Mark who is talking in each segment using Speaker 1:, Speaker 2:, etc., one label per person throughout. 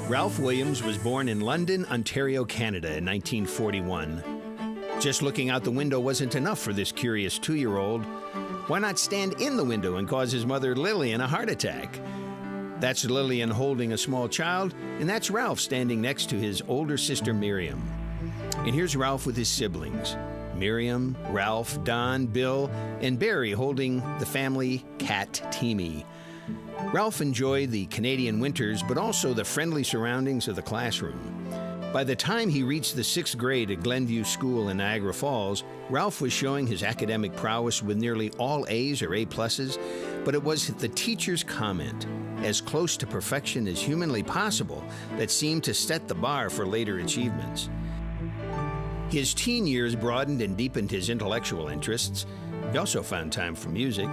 Speaker 1: Ralph Williams was born in London, Ontario, Canada in 1941. Just looking out the window wasn't enough for this curious 2-year-old. Why not stand in the window and cause his mother Lillian a heart attack? That's Lillian holding a small child, and that's Ralph standing next to his older sister Miriam. And here's Ralph with his siblings, Miriam, Ralph, Don, Bill, and Barry holding the family cat, Teamy. Ralph enjoyed the Canadian winters, but also the friendly surroundings of the classroom. By the time he reached the 6th grade at Glenview School in Niagara Falls, Ralph was showing his academic prowess with nearly all A's or A+, but it was the teacher's comment, as close to perfection as humanly possible, that seemed to set the bar for later achievements. His teen years broadened and deepened his intellectual interests. He also found time for music.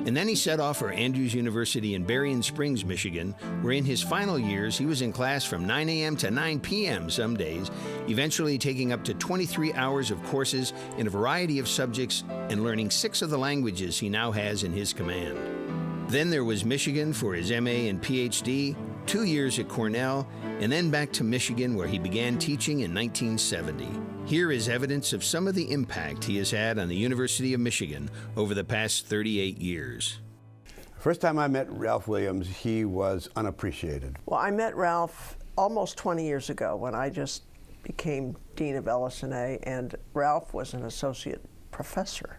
Speaker 1: And then he set off for Andrews University in Berrien Springs, Michigan, where in his final years he was in class from 9 a.m. to 9 p.m. some days, eventually taking up to 23 hours of courses in a variety of subjects and learning 6 of the languages he now has in his command. Then there was Michigan for his MA and PhD, 2 years at Cornell, and then back to Michigan where he began teaching in 1970. Here is evidence of some of the impact he has had on the University of Michigan over the past 38 years.
Speaker 2: First time I met Ralph Williams, he was unappreciated.
Speaker 3: Well, I met Ralph almost 20 years ago when I just became Dean of LS&A, and Ralph was an associate professor.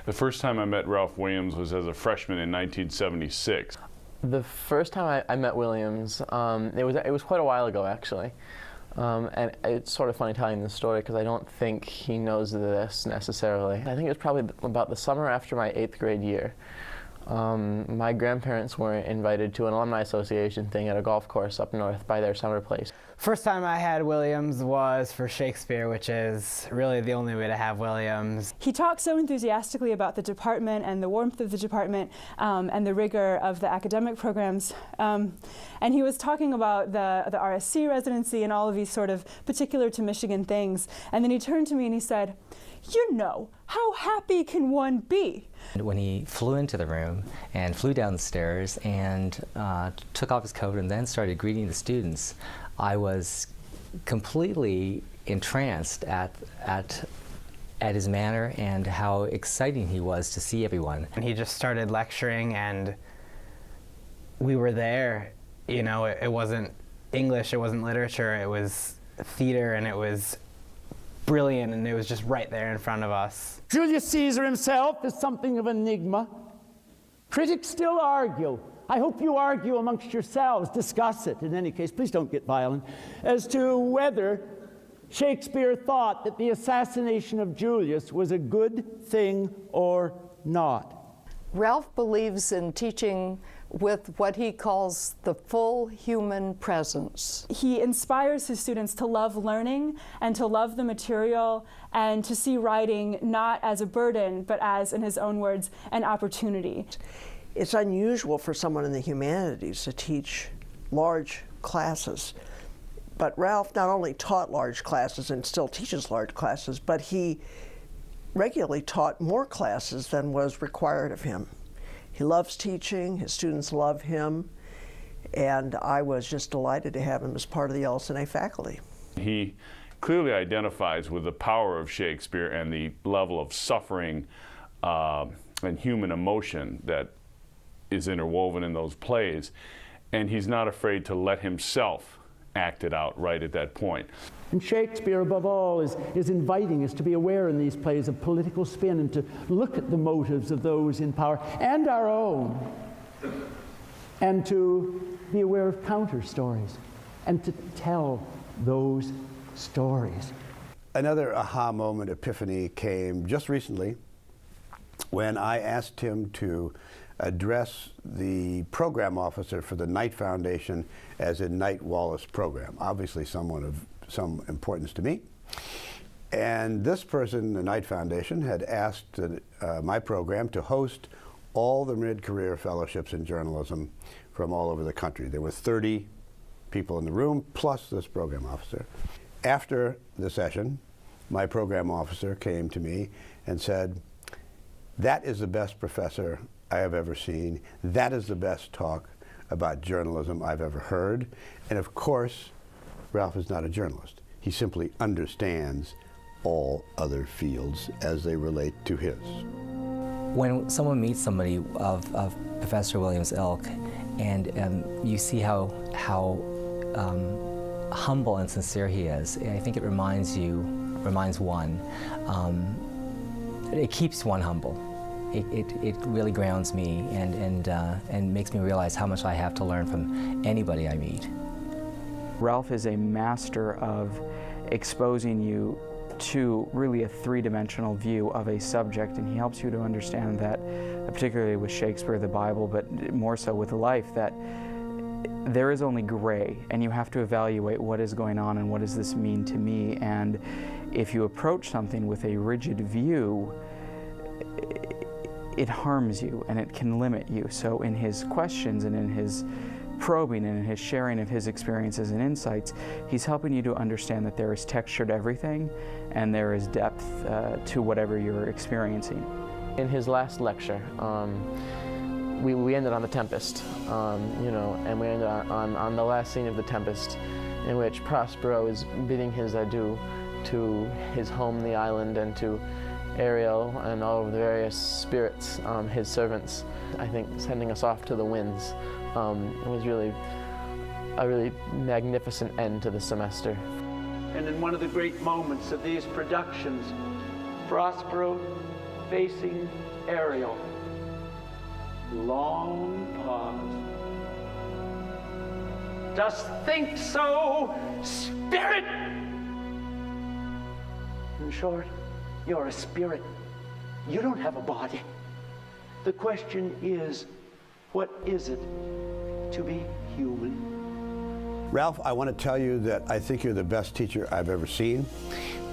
Speaker 4: The first time I met Ralph Williams was as a freshman in 1976.
Speaker 5: The first time I met Williams, it was quite a while ago, actually. And it's sort of funny telling this story because I don't think he knows this necessarily. I think it was probably about the summer after my 8th grade year. My grandparents were invited to an alumni association thing at a golf course up north by their summer place.
Speaker 6: First time I had Williams was for Shakespeare, which is really the only way to have Williams.
Speaker 7: He talked so enthusiastically about the department and the warmth of the department and the rigor of the academic programs. And he was talking about the RSC residency and all of these sort of particular to Michigan things. And then he turned to me and he said, "You know, how happy can one be?"
Speaker 8: When he flew into the room and flew down the stairs and took off his coat and then started greeting the students, I was completely entranced at his manner and how exciting he was to see everyone.
Speaker 6: And he just started lecturing and we were there. You know, it wasn't English, it wasn't literature, it was theater, and it was brilliant, and it was just right there in front of us.
Speaker 9: Julius Caesar himself is something of an enigma. Critics still argue. I hope you argue amongst yourselves, discuss it. In any case, please don't get violent, as to whether Shakespeare thought that the assassination of Julius was a good thing or not.
Speaker 10: Ralph believes in teaching with what he calls the full human presence.
Speaker 7: He inspires his students to love learning and to love the material and to see writing not as a burden, but as, in his own words, an opportunity.
Speaker 3: It's unusual for someone in the humanities to teach large classes. But Ralph not only taught large classes and still teaches large classes, but he regularly taught more classes than was required of him. He loves teaching, his students love him, and I was just delighted to have him as part of the LS&A faculty.
Speaker 4: He clearly identifies with the power of Shakespeare and the level of suffering and human emotion that is interwoven in those plays, and he's not afraid to let himself act it out right at that point.
Speaker 9: And Shakespeare, above all, is inviting us to be aware in these plays of political spin and to look at the motives of those in power and our own, and to be aware of counter stories and to tell those stories.
Speaker 2: Another aha moment, epiphany, came just recently when I asked him to address the program officer for the Knight Foundation as a Knight Wallace program, obviously someone of some importance to me. And this person, the Knight Foundation, had asked my program to host all the mid-career fellowships in journalism from all over the country. There were 30 people in the room, plus this program officer. After the session, my program officer came to me and said, "That is the best professor I have ever seen. That is the best talk about journalism I've ever heard. And of course, Ralph is not a journalist. He simply understands all other fields as they relate to his.
Speaker 8: When someone meets somebody of Professor Williams' ilk, and you see how humble and sincere he is, I think it reminds one, it keeps one humble. It really grounds me and makes me realize how much I have to learn from anybody I meet.
Speaker 11: Ralph is a master of exposing you to really a three-dimensional view of a subject, and he helps you to understand that, particularly with Shakespeare, the Bible, but more so with life, that there is only gray, and you have to evaluate what is going on and what does this mean to me. And if you approach something with a rigid view, it harms you and it can limit you. So in his questions and in his probing and in his sharing of his experiences and insights, he's helping you to understand that there is texture to everything and there is depth to whatever you're experiencing.
Speaker 5: In his last lecture, we ended on the Tempest, and we ended on the last scene of the Tempest, in which Prospero is bidding his adieu to his home, the island, and to Ariel and all of the various spirits, his servants. I think sending us off to the winds was really a really magnificent end to the semester.
Speaker 9: And in one of the great moments of these productions, Prospero facing Ariel. Long pause. Dost think so, spirit? In short, you're a spirit. You don't have a body. The question is, what is it to be human?
Speaker 2: Ralph, I want to tell you that I think you're the best teacher I've ever seen.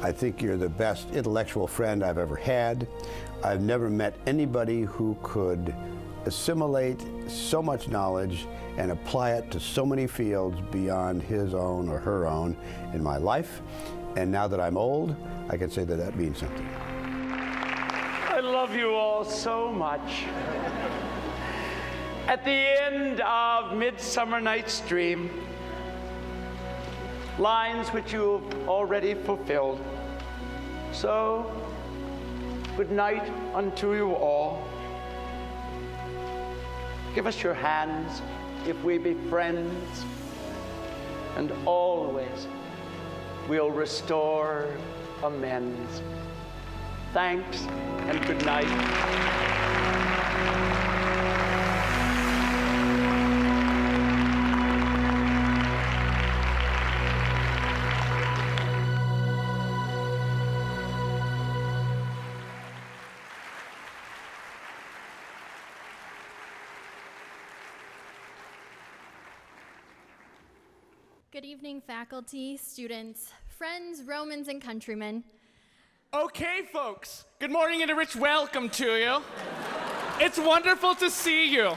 Speaker 2: I think you're the best intellectual friend I've ever had. I've never met anybody who could assimilate so much knowledge and apply it to so many fields beyond his own or her own in my life. And now that I'm old, I can say that that means something.
Speaker 9: I love you all so much. At the end of Midsummer Night's Dream, lines which you've already fulfilled. So, good night unto you all. Give us your hands if we be friends, and always we'll restore amends. Thanks and good night.
Speaker 12: Good evening, faculty, students, friends, Romans, and countrymen.
Speaker 13: Okay, folks. Good morning and a rich welcome to you. It's wonderful to see you.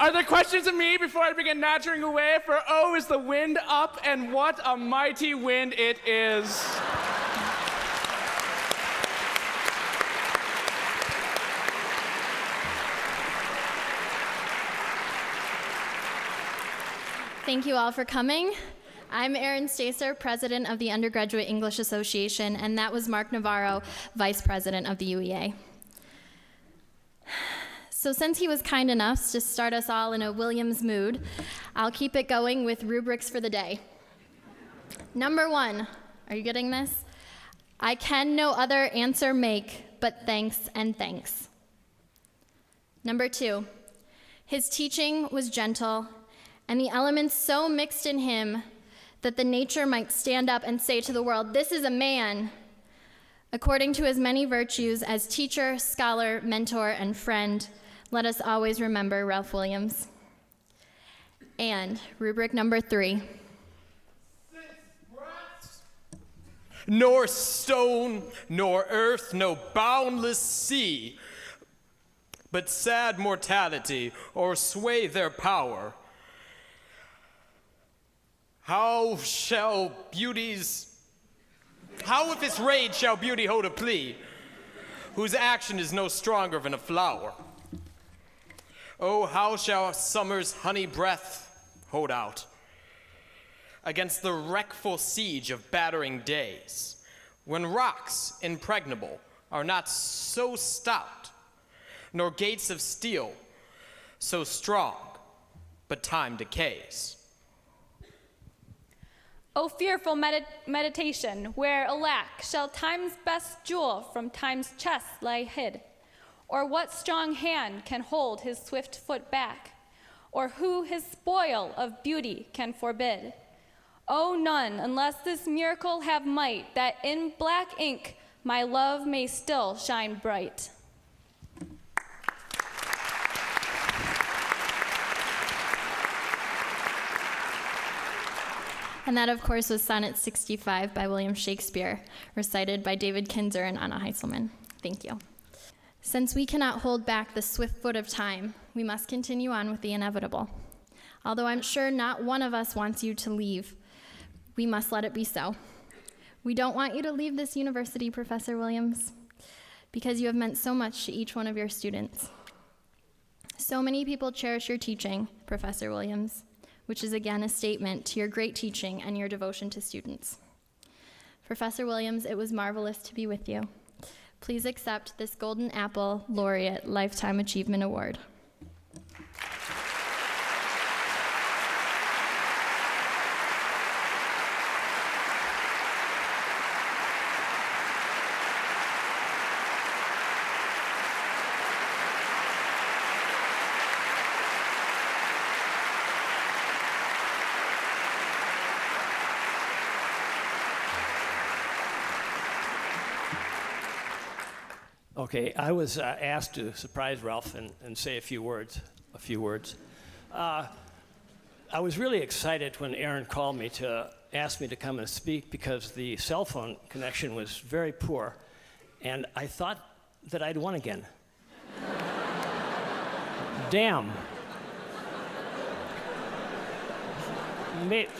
Speaker 13: Are there questions of me before I begin nattering away? For oh, is the wind up, and what a mighty wind it is.
Speaker 12: Thank you all for coming. I'm Erin Stacer, president of the Undergraduate English Association, and that was Mark Navarro, vice president of the UEA. So since he was kind enough to start us all in a Williams mood, I'll keep it going with rubrics for the day. Number 1, are you getting this? I can no other answer make but thanks and thanks. Number 2, his teaching was gentle, and the elements so mixed in him that the nature might stand up and say to the world, this is a man, according to as many virtues as teacher, scholar, mentor, and friend. Let us always remember Ralph Williams. And rubric number 3.
Speaker 13: Nor stone, nor earth, no boundless sea, but sad mortality o'ersway their power. How if its rage shall beauty hold a plea, whose action is no stronger than a flower?
Speaker 14: Oh, how shall summer's honey breath hold out against the wreckful siege of battering days, when rocks impregnable are not so stout, nor gates of steel so strong, but time decays.
Speaker 15: O fearful meditation, where, alack, shall time's best jewel from time's chest lie hid? Or what strong hand can hold his swift foot back? Or who his spoil of beauty can forbid? O none, unless this miracle have might, that in black ink my love may still shine bright.
Speaker 12: And that, of course, was Sonnet 65 by William Shakespeare, recited by David Kinzer and Anna Heisselman. Thank you. Since we cannot hold back the swift foot of time, we must continue on with the inevitable. Although I'm sure not one of us wants you to leave, we must let it be so. We don't want you to leave this university, Professor Williams, because you have meant so much to each one of your students. So many people cherish your teaching, Professor Williams, which is again a statement to your great teaching and your devotion to students. Professor Williams, it was marvelous to be with you. Please accept this Golden Apple Laureate Lifetime Achievement Award.
Speaker 16: Okay, I was asked to surprise Ralph and say a few words. I was really excited when Aaron called me to ask me to come and speak because the cell phone connection was very poor, and I thought that I'd won again. Damn.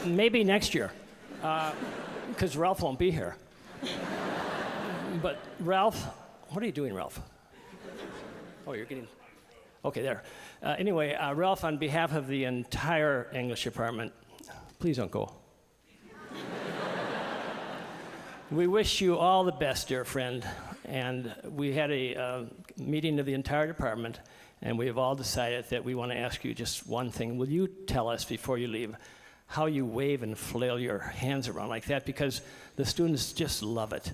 Speaker 16: Maybe next year, because Ralph won't be here. But Ralph, what are you doing, Ralph? Oh, you're getting... Okay, there. Anyway, Ralph, on behalf of the entire English department, please don't go. We wish you all the best, dear friend. And we had a meeting of the entire department, and we have all decided that we want to ask you just one thing. Will you tell us before you leave how you wave and flail your hands around like that? Because the students just love it.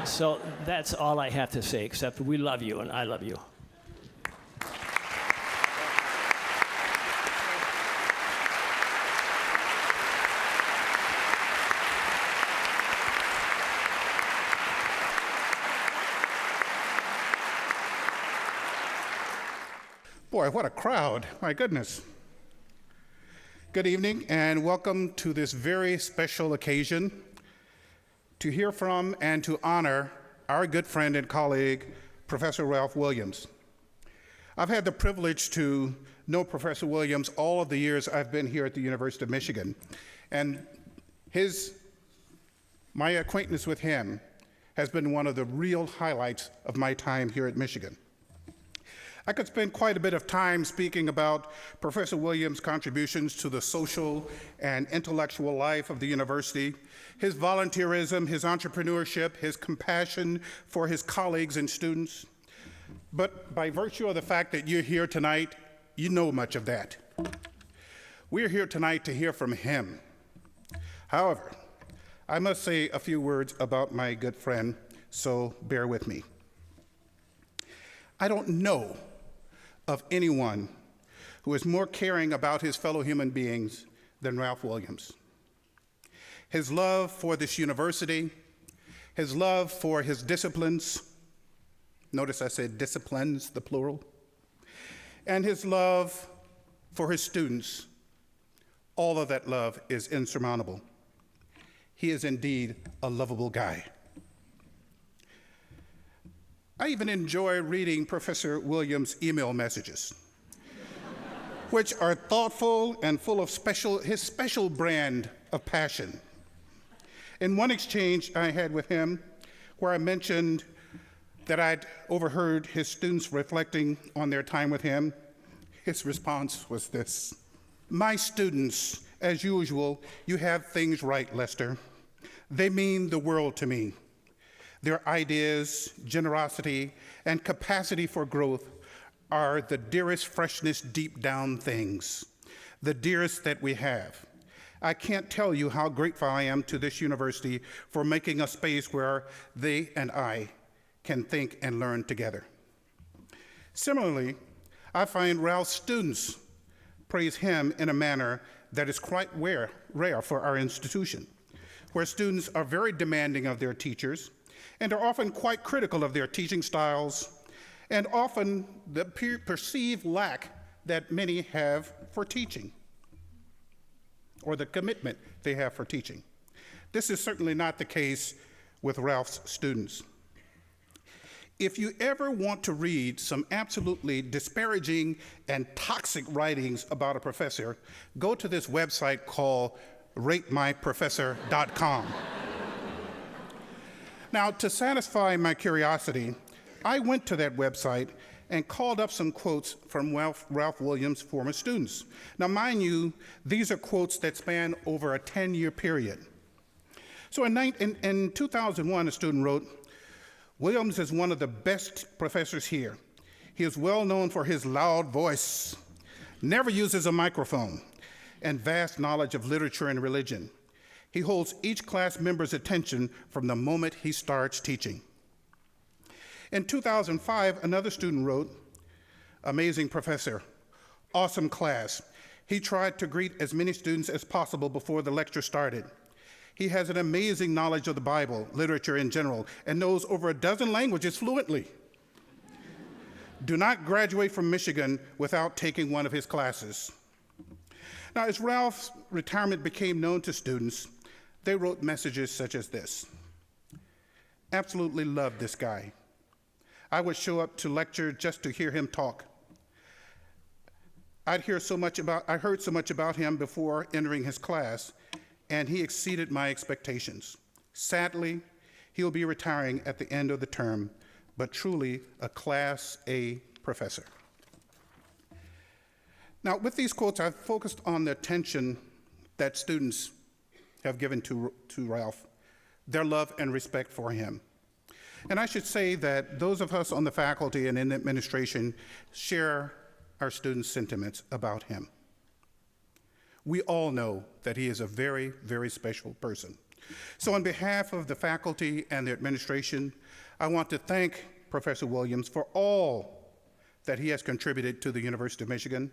Speaker 16: So that's all I have to say, except we love you and I love you.
Speaker 17: Boy, what a crowd. My goodness. Good evening and welcome to this very special occasion to hear from and to honor our good friend and colleague, Professor Ralph Williams. I've had the privilege to know Professor Williams all of the years I've been here at the University of Michigan, and my acquaintance with him has been one of the real highlights of my time here at Michigan. I could spend quite a bit of time speaking about Professor Williams' contributions to the social and intellectual life of the university, his volunteerism, his entrepreneurship, his compassion for his colleagues and students. But by virtue of the fact that you're here tonight, you know much of that. We're here tonight to hear from him. However, I must say a few words about my good friend, so bear with me. I don't know of anyone who is more caring about his fellow human beings than Ralph Williams. His love for this university, his love for his disciplines, notice I said disciplines, the plural, and his love for his students, all of that love is insurmountable. He is indeed a lovable guy. I even enjoy reading Professor Williams' email messages, which are thoughtful and full of his special brand of passion. In one exchange I had with him, where I mentioned that I'd overheard his students reflecting on their time with him, his response was this: "My students, as usual, you have things right, Lester. They mean the world to me. Their ideas, generosity, and capacity for growth are the dearest freshness deep down things, the dearest that we have. I can't tell you how grateful I am to this university for making a space where they and I can think and learn together." Similarly, I find Ralph's students praise him in a manner that is quite rare for our institution, where students are very demanding of their teachers and are often quite critical of their teaching styles and often the perceived lack that many have for teaching, or the commitment they have for teaching. This is certainly not the case with Ralph's students. If you ever want to read some absolutely disparaging and toxic writings about a professor, go to this website called ratemyprofessor.com. Now, to satisfy my curiosity, I went to that website and called up some quotes from Ralph Williams' former students. Now, mind you, these are quotes that span over a 10-year period. So in 2001, a student wrote, "Williams is one of the best professors here. He is well known for his loud voice, never uses a microphone, and vast knowledge of literature and religion. He holds each class member's attention from the moment he starts teaching." In 2005, another student wrote, "Amazing professor, awesome class. He tried to greet as many students as possible before the lecture started. He has an amazing knowledge of the Bible, literature in general, and knows over a dozen languages fluently. Do not graduate from Michigan without taking one of his classes." Now, as Ralph's retirement became known to students, they wrote messages such as this: "Absolutely love this guy. I would show up to lecture just to hear him talk. I heard so much about him before entering his class, and he exceeded my expectations. Sadly, he'll be retiring at the end of the term, but truly a Class A professor." Now, with these quotes, I've focused on the attention that students have given to Ralph, their love and respect for him. And I should say that those of us on the faculty and in administration share our students' sentiments about him. We all know that he is a very, very special person. So on behalf of the faculty and the administration, I want to thank Professor Williams for all that he has contributed to the University of Michigan,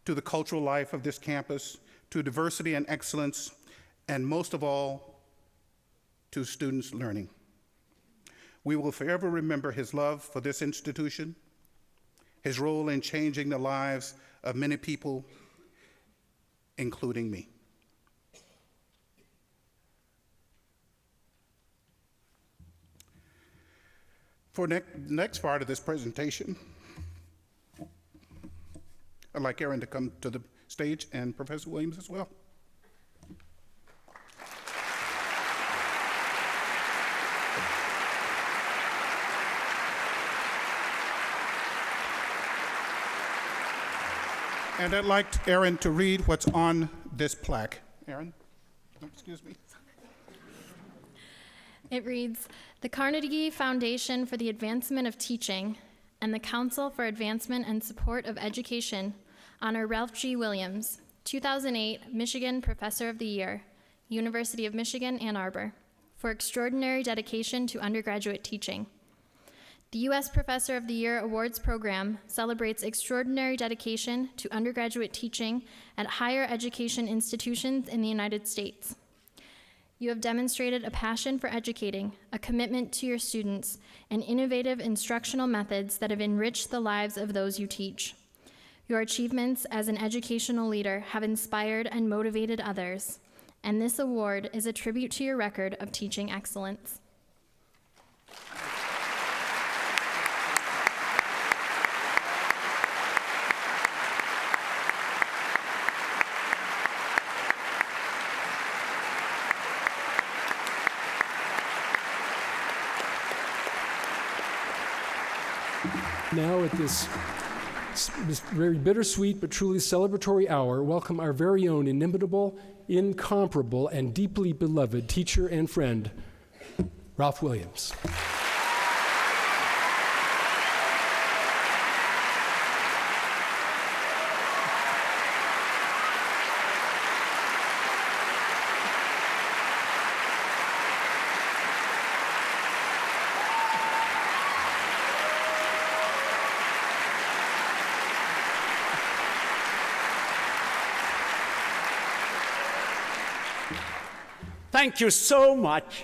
Speaker 17: to the cultural life of this campus, to diversity and excellence, and most of all, to students' learning. We will forever remember his love for this institution, his role in changing the lives of many people, including me. For the next part of this presentation, I'd like Aaron to come to the stage and Professor Williams as well. And I'd like Aaron to read what's on this plaque. Aaron, excuse me.
Speaker 12: It reads, "The Carnegie Foundation for the Advancement of Teaching and the Council for Advancement and Support of Education honor Ralph G. Williams, 2008 Michigan Professor of the Year, University of Michigan, Ann Arbor, for extraordinary dedication to undergraduate teaching. The U.S. Professor of the Year Awards program celebrates extraordinary dedication to undergraduate teaching at higher education institutions in the United States. You have demonstrated a passion for educating, a commitment to your students, and innovative instructional methods that have enriched the lives of those you teach. Your achievements as an educational leader have inspired and motivated others, and this award is a tribute to your record of teaching excellence."
Speaker 18: Now at this very bittersweet but truly celebratory hour, welcome our very own inimitable, incomparable, and deeply beloved teacher and friend, Ralph Williams.
Speaker 9: Thank you so much.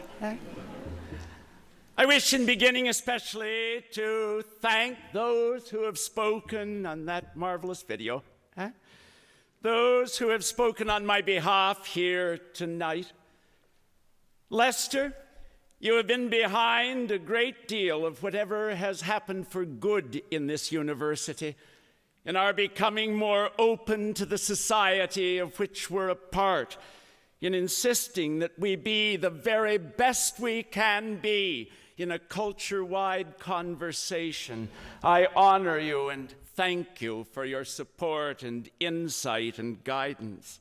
Speaker 9: I wish in beginning especially to thank those who have spoken on that marvelous video. Those who have spoken on my behalf here tonight. Lester, you have been behind a great deal of whatever has happened for good in this university, in our becoming more open to the society of which we're a part, in insisting that we be the very best we can be in a culture-wide conversation. I honor you and thank you for your support and insight and guidance.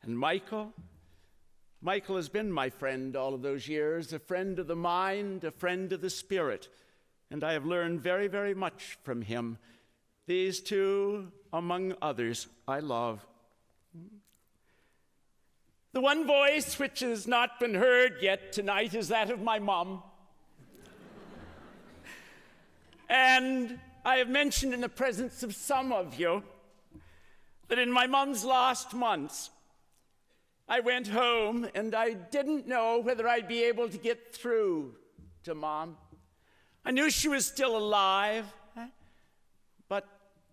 Speaker 9: And Michael has been my friend all of those years, a friend of the mind, a friend of the spirit, and I have learned very, very much from him. These two, among others, I love. The one voice which has not been heard yet tonight is that of my mom. And I have mentioned in the presence of some of you that in my mom's last months, I went home and I didn't know whether I'd be able to get through to Mom. I knew she was still alive, but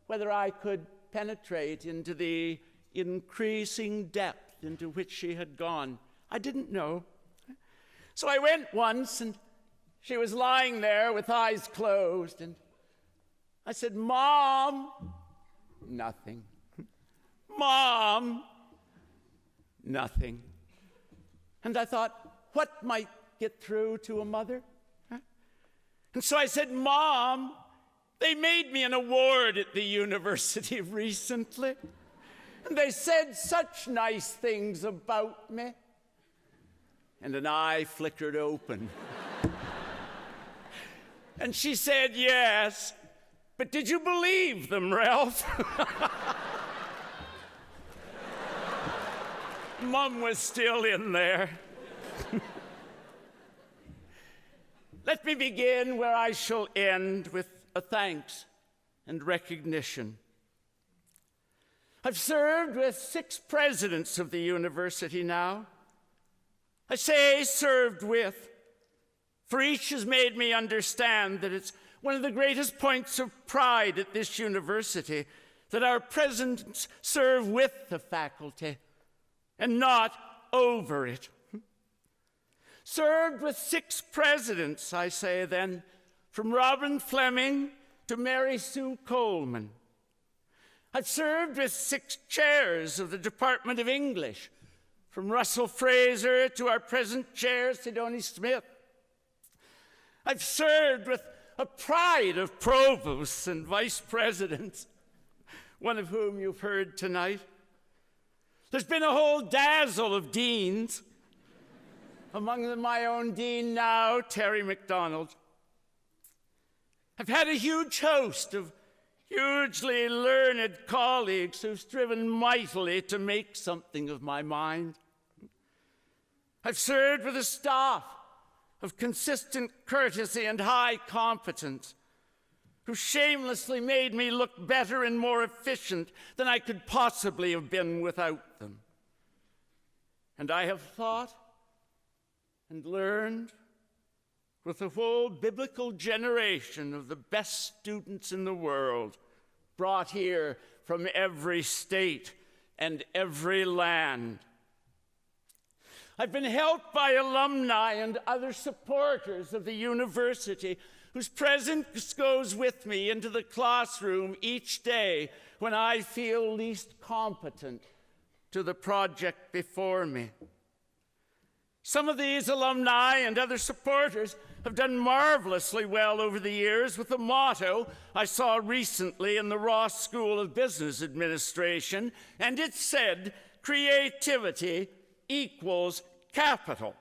Speaker 9: whether I could penetrate into the increasing depth into which she had gone, I didn't know. So I went once, and she was lying there with eyes closed, and I said, "Mom," nothing. "Mom," nothing. And I thought, what might get through to a mother? And so I said, "Mom, they made me an award at the university recently. And they said such nice things about me." And an eye flickered open. And she said, "Yes, but did you believe them, Ralph?" Mom was still in there. Let me begin where I shall end, with a thanks and recognition. I've served with 6 presidents of the university now. I say served with, for each has made me understand that it's one of the greatest points of pride at this university that our presidents serve with the faculty and not over it. Served with 6 presidents, I say then, from Robin Fleming to Mary Sue Coleman. I've served with 6 chairs of the Department of English, from Russell Fraser to our present chair, Sidoni Smith. I've served with a pride of provosts and vice presidents, one of whom you've heard tonight. There's been a whole dazzle of deans, among them my own dean now, Terry MacDonald. I've had a huge host of hugely learned colleagues who've striven mightily to make something of my mind. I've served with a staff of consistent courtesy and high competence, who shamelessly made me look better and more efficient than I could possibly have been without them. And I have thought and learned with a whole biblical generation of the best students in the world, brought here from every state and every land. I've been helped by alumni and other supporters of the university whose presence goes with me into the classroom each day when I feel least competent to the project before me. Some of these alumni and other supporters
Speaker 19: have done marvelously well over the years with a motto I saw recently in the Ross School of Business Administration, and it said, creativity equals capital.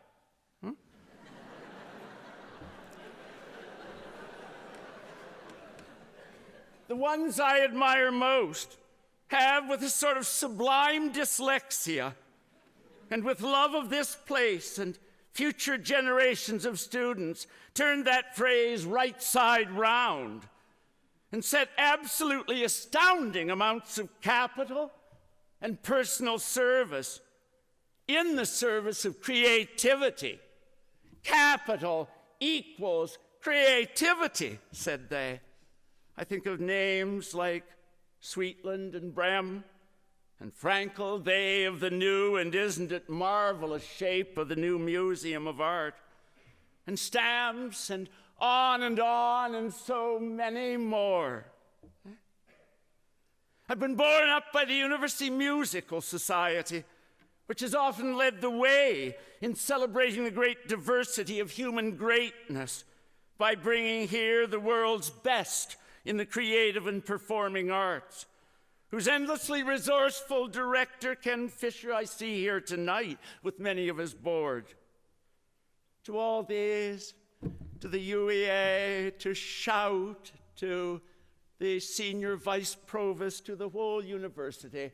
Speaker 19: The ones I admire most have, with a sort of sublime dyslexia, and with love of this place and future generations of students, turned that phrase right side round and set absolutely astounding amounts of capital and personal service in the service of creativity. Capital equals creativity, said they. I think of names like Sweetland and Brehm and Frankel, they of the new and isn't it marvelous shape of the new Museum of Art, and Stamps and so many more. I've been born up by the University Musical Society, which has often led the way in celebrating the great diversity of human greatness by bringing here the world's best in the creative and performing arts, whose endlessly resourceful director, Ken Fisher, I see here tonight with many of his board. To all these, to the UEA, to Shout, to the senior vice provost, to the whole university,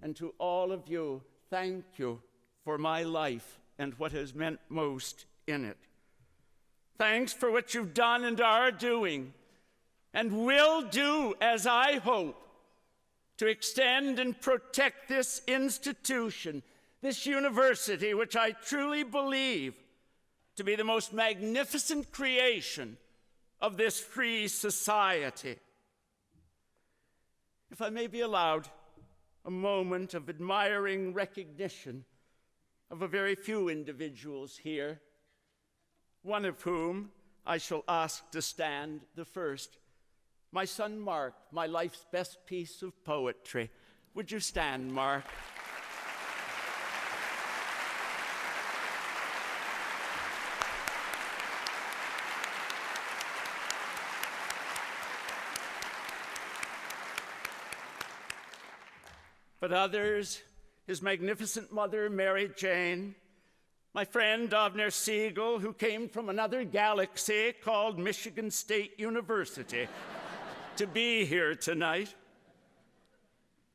Speaker 19: and to all of you, thank you for my life and what has meant most in it. Thanks for what you've done and are doing, and will do, as I hope, to extend and protect this institution, this university, which I truly believe to be the most magnificent creation of this free society. If I may be allowed a moment of admiring recognition of a very few individuals here, one of whom I shall ask to stand the first. My son, Mark, my life's best piece of poetry. Would you stand, Mark? But others, his magnificent mother, Mary Jane, my friend, Avner Siegel, who came from another galaxy called Michigan State University, to be here tonight.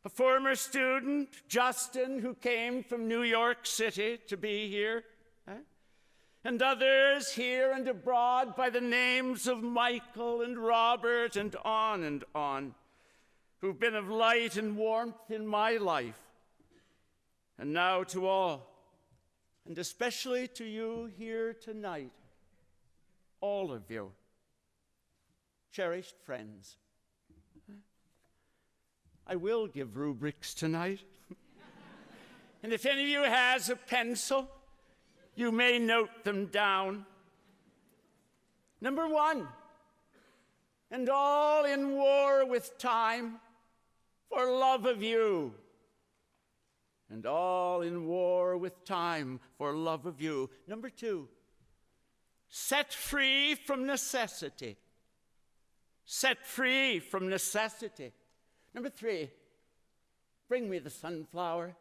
Speaker 19: A former student, Justin, who came from New York City to be here. And others here and abroad by the names of Michael and Robert and on, who've been of light and warmth in my life. And now to all, and especially to you here tonight, all of you, cherished friends. I will give rubrics tonight. And if any of you has a pencil, you may note them down. Number 1, and all in war with time, for love of you. And all in war with time, for love of you. Number 2, set free from necessity. Set free from necessity. Number 3, bring me the sunflower.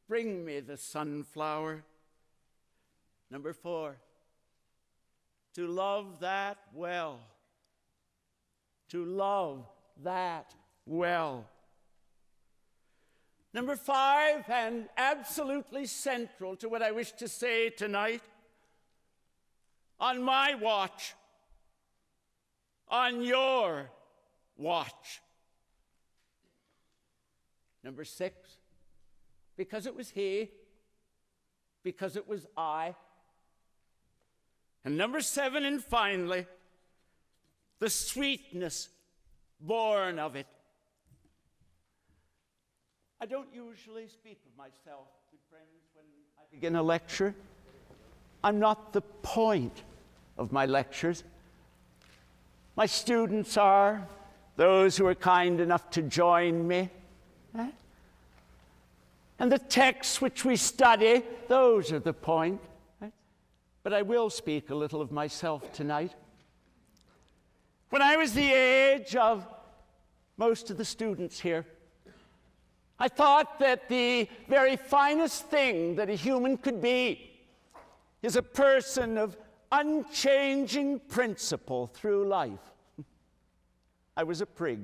Speaker 19: Bring me the sunflower. Number 4, to love that well. To love that well. Number 5, and absolutely central to what I wish to say tonight, on my watch, on your watch. Number 6, because it was he, because it was I. And number 7, and finally, the sweetness born of it. I don't usually speak of myself, good friends, when I begin a lecture. I'm not the point of my lectures. My students are, those who are kind enough to join me. And the texts which we study, those are the point.
Speaker 9: but I will speak a little of myself tonight. When I was the age of most of the students here, I thought that the very finest thing that a human could be is a person of unchanging principle through life. I was a prig.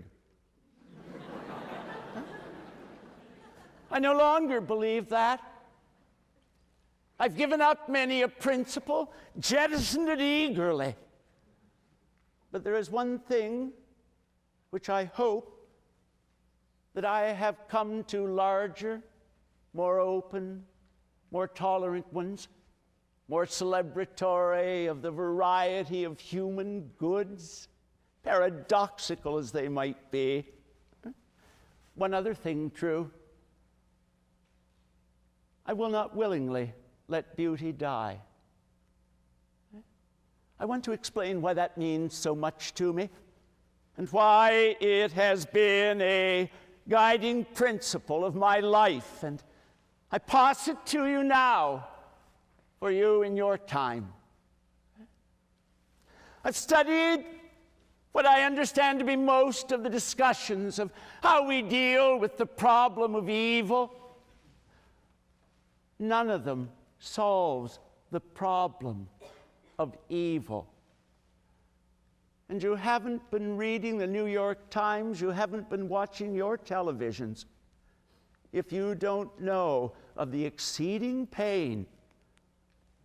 Speaker 9: I no longer believe that. I've given up many a principle, jettisoned it eagerly. But there is one thing which I hope that I have come to larger, more open, more tolerant ones, more celebratory of the variety of human goods, paradoxical as they might be. One other thing true. I will not willingly let beauty die. I want to explain why that means so much to me and why it has been a guiding principle of my life. And I pass it to you now for you in your time. I've studied what I understand to be most of the discussions of how we deal with the problem of evil. None of them solves the problem of evil. And you haven't been reading the New York Times, you haven't been watching your televisions, if you don't know of the exceeding pain,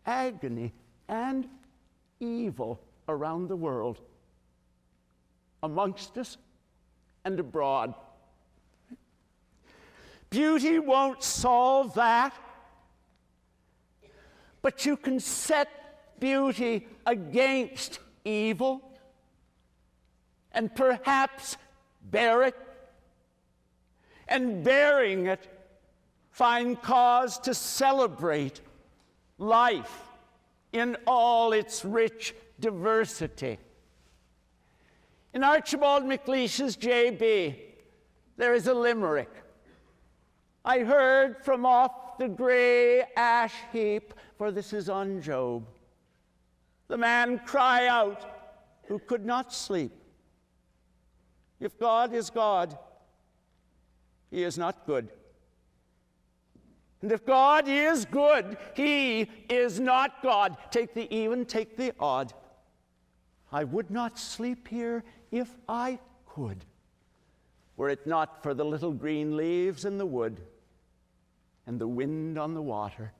Speaker 9: agony, and evil around the world, amongst us and abroad. Beauty won't solve that, but you can set beauty against evil and perhaps bear it, and bearing it, find cause to celebrate life in all its rich diversity. In Archibald MacLeish's J.B., there is a limerick. I heard from off the gray ash heap, for this is on Job, the man cry out who could not sleep. If God is God, he is not good. And if God is good, he is not God. Take the even, take the odd. I would not sleep here if I could, were it not for the little green leaves in the wood and the wind on the water,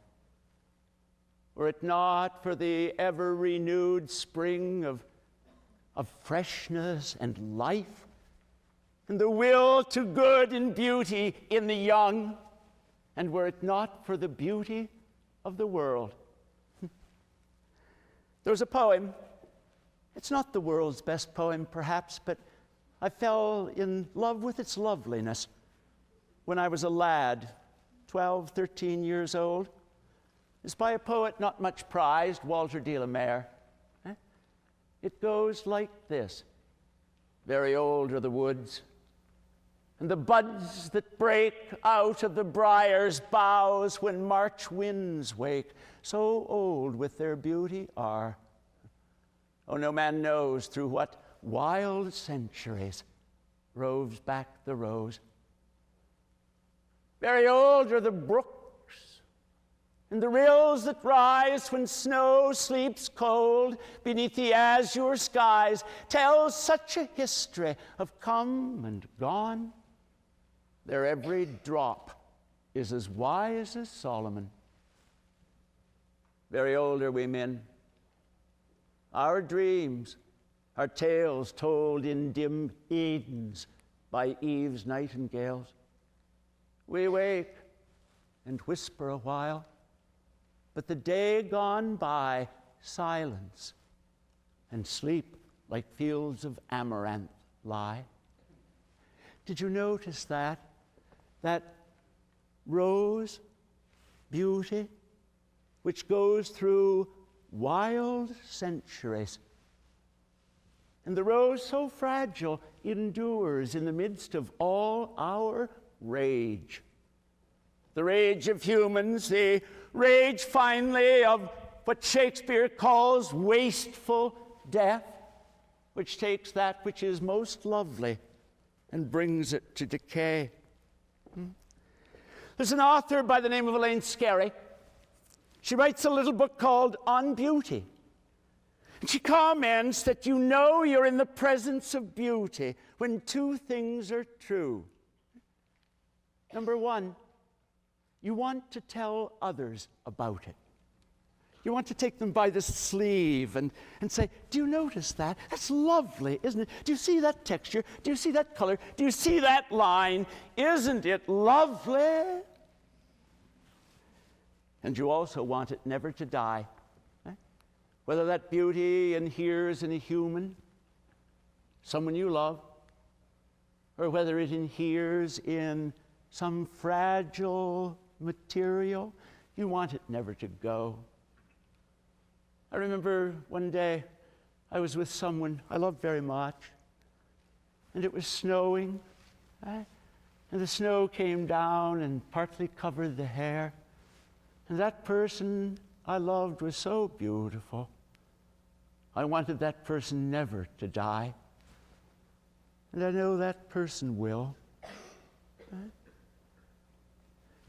Speaker 9: were it not for the ever-renewed spring of freshness and life, and the will to good and beauty in the young, and were it not for the beauty of the world. There's a poem. It's not the world's best poem, perhaps, but I fell in love with its loveliness when I was a lad, 12, 13 years old. It's by a poet not much prized, Walter de la Mare. It goes like this. Very old are the woods, and the buds that break out of the briar's boughs when March winds wake, so old with their beauty are. Oh, no man knows through what wild centuries roves back the rose. Very old are the brooks, and the rills that rise when snow sleeps cold beneath the azure skies tell such a history of come and gone. Their every drop is as wise as Solomon. Very old are we men. Our dreams are tales told in dim Edens by Eve's nightingales. We wake and whisper a while, but the day gone by, silence and sleep like fields of amaranth lie. Did you notice that rose beauty, which goes through wild centuries? And the rose so fragile endures in the midst of all our rage. The rage of humans, the rage finally of what Shakespeare calls wasteful death, which takes that which is most lovely and brings it to decay. There's an author by the name of Elaine Scarry. She writes a little book called On Beauty. And she comments that you know you're in the presence of beauty when two things are true. Number one, you want to tell others about it. You want to take them by the sleeve and say, do you notice that? That's lovely, isn't it? Do you see that texture? Do you see that color? Do you see that line? Isn't it lovely? And you also want it never to die. Whether that beauty inheres in a human, someone you love, or whether it inheres in some fragile material, you want it never to go. I remember one day I was with someone I loved very much, and it was snowing, and the snow came down and partly covered the hair, and that person I loved was so beautiful. I wanted that person never to die, and I know that person will.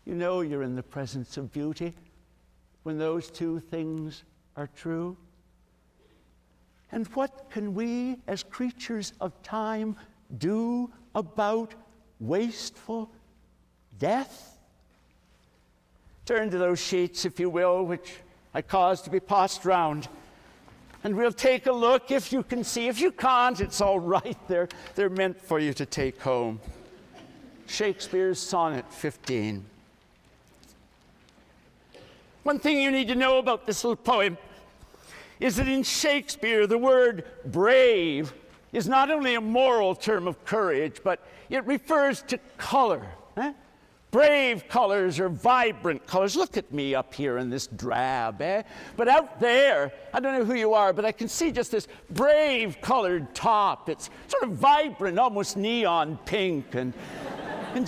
Speaker 9: You know you're in the presence of beauty when those two things are true. And what can we, as creatures of time, do about wasteful death? Turn to those sheets, if you will, which I caused to be passed round. And we'll take a look if you can see. If you can't, it's all right. They're meant for you to take home. Shakespeare's Sonnet 15. One thing you need to know about this little poem is that in Shakespeare, the word brave is not only a moral term of courage, but it refers to color. Brave colors are vibrant colors. Look at me up here in this drab, But out there, I don't know who you are, but I can see just this brave colored top. It's sort of vibrant, almost neon pink. And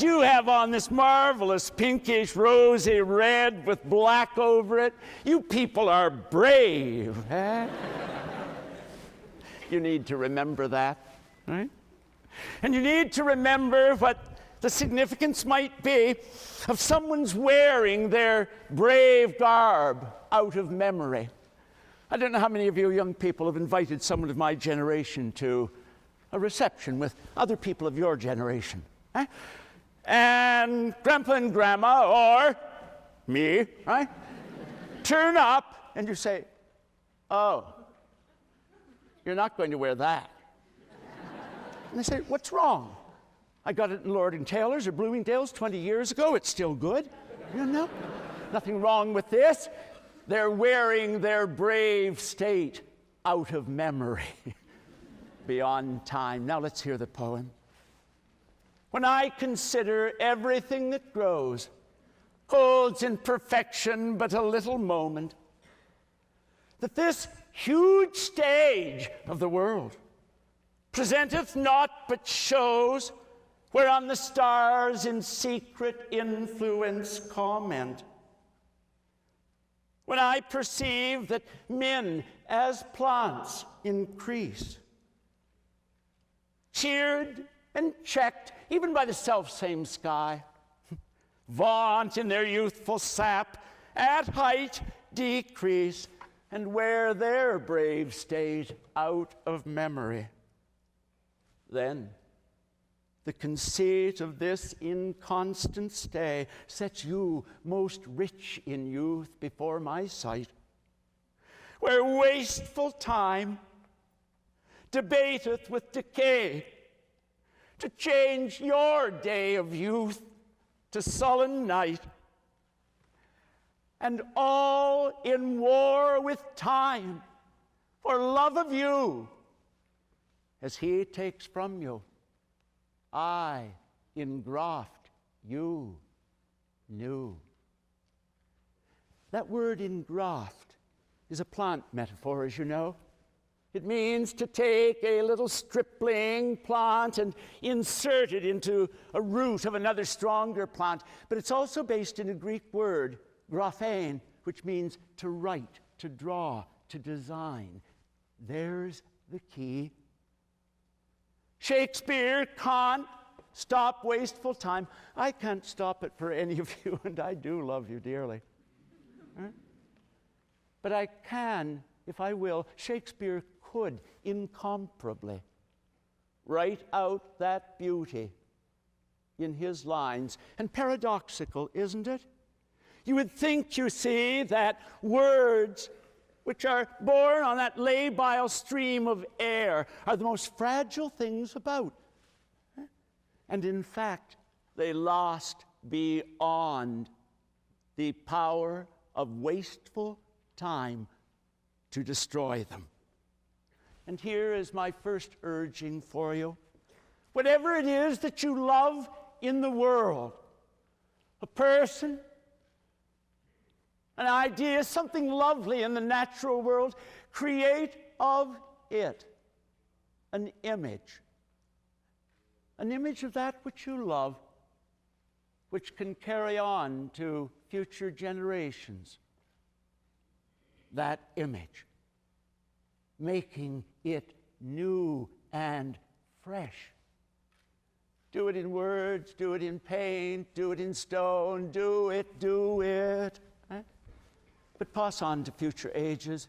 Speaker 9: you have on this marvelous pinkish rosy red with black over it. You people are brave, You need to remember that, right? And you need to remember what the significance might be of someone's wearing their brave garb out of memory. I don't know how many of you young people have invited someone of my generation to a reception with other people of your generation. And Grandpa and Grandma, or me, right, turn up and you say, oh, you're not going to wear that. And they say, what's wrong? I got it in Lord & Taylor's or Bloomingdale's 20 years ago. It's still good. You know, nothing wrong with this. They're wearing their brave state out of memory, beyond time. Now let's hear the poem. When I consider everything that grows, holds in perfection but a little moment, that this huge stage of the world presenteth naught but shows, whereon the stars in secret influence comment. When I perceive that men as plants increase, cheered and checked even by the selfsame sky, vaunt in their youthful sap, at height decrease, and wear their brave state out of memory. Then the conceit of this inconstant stay sets you most rich in youth before my sight, where wasteful time debateth with decay to change your day of youth to sullen night, and all in war with time for love of you, as he takes from you, I engraft you new. That word engraft is a plant metaphor, as you know. It means to take a little stripling plant and insert it into a root of another stronger plant. But it's also based in a Greek word, graphein, which means to write to draw, to design. There's the key. Shakespeare can't stop wasteful time. I can't stop it for any of you, and I do love you dearly. Right? But I can, if I will, Shakespeare could incomparably write out that beauty in his lines. And paradoxical, isn't it? You would think, you see, that words which are born on that labile stream of air are the most fragile things about. And in fact, they last beyond the power of wasteful time to destroy them. And here is my first urging for you. Whatever it is that you love in the world, a person, an idea, something lovely in the natural world, create of it an image of that which you love, which can carry on to future generations. That image, making it new and fresh. Do it in words, do it in paint, do it in stone, do it. But pass on to future ages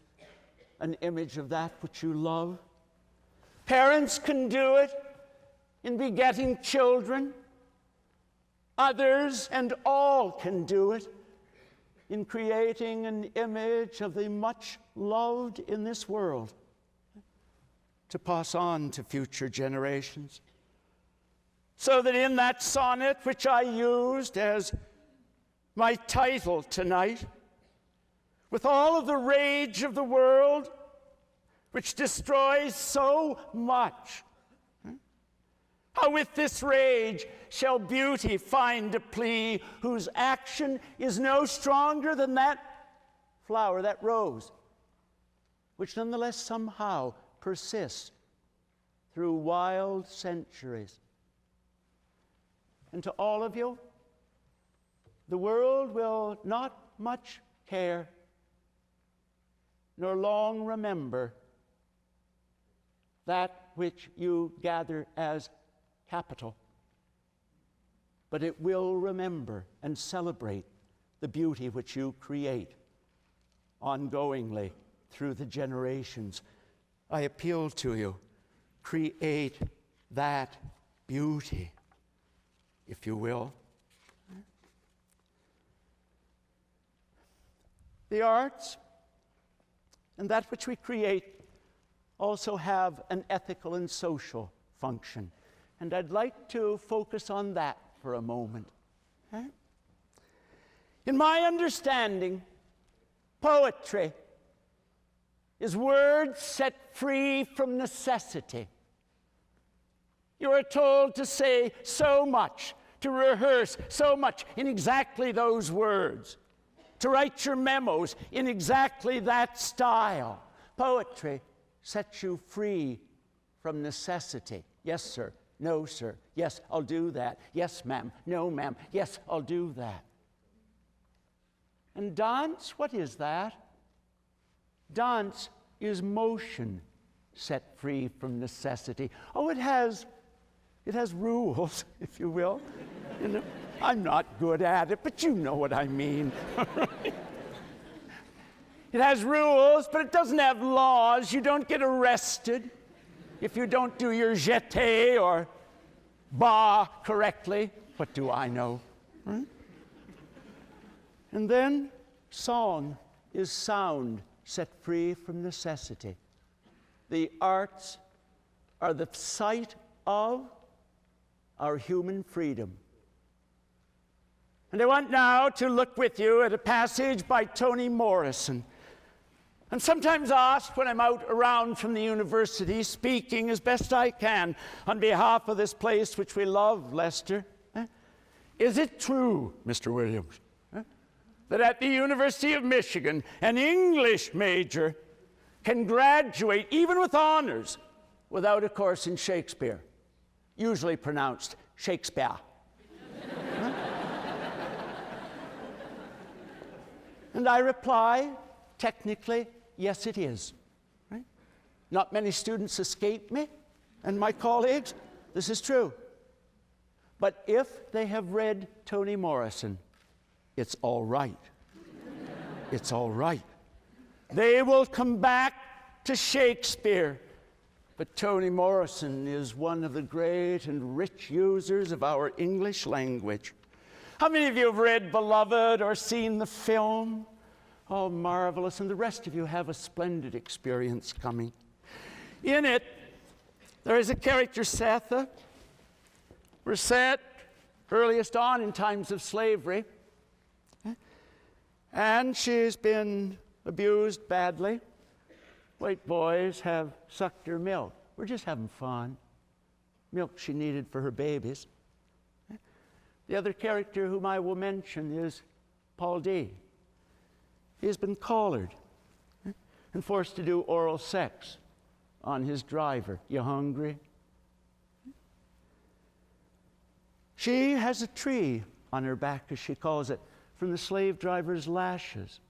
Speaker 9: an image of that which you love. Parents can do it in begetting children. Others and all can do it in creating an image of the much loved in this world to pass on to future generations. So that in that sonnet which I used as my title tonight, with all of the rage of the world, which destroys so much, how with this rage shall beauty find a plea whose action is no stronger than that flower, that rose, which nonetheless somehow persists through wild centuries. And to all of you, the world will not much care nor long remember that which you gather as capital, but it will remember and celebrate the beauty which you create ongoingly through the generations. I appeal to you, create that beauty, if you will. The arts and that which we create also have an ethical and social function. And I'd like to focus on that for a moment. In my understanding, poetry is words set free from necessity. You are told to say so much, to rehearse so much in exactly those words, to write your memos in exactly that style. Poetry sets you free from necessity. Yes, sir. No, sir. Yes, I'll do that. Yes, ma'am. No, ma'am. Yes, I'll do that. And dance, what is that? Dance is motion set free from necessity. Oh, it has rules, if you will. You know, I'm not good at it, but you know what I mean. It has rules, but it doesn't have laws. You don't get arrested if you don't do your jeté or ba correctly. What do I know? Right? And then song is sound set free from necessity. The arts are the site of our human freedom. And I want now to look with you at a passage by Toni Morrison. And sometimes asked when I'm out around from the university, speaking as best I can on behalf of this place which we love, Leicester, is it true, Mr. Williams, that at the University of Michigan, an English major can graduate, even with honors, without a course in Shakespeare, usually pronounced Shakespeare? And I reply, technically, yes, it is. Right? Not many students escape me and my colleagues. This is true. But if they have read Toni Morrison, it's all right. It's all right. They will come back to Shakespeare. But Toni Morrison is one of the great and rich users of our English language. How many of you have read Beloved or seen the film? Oh, marvelous. And the rest of you have a splendid experience coming. In it, there is a character, Sethe, Reset, earliest on in times of slavery. And she's been abused badly. White boys have sucked her milk. We're just having fun. Milk she needed for her babies. The other character whom I will mention is Paul D. He has been collared and forced to do oral sex on his driver. You hungry? She has a tree on her back, as she calls it, from the slave driver's lashes.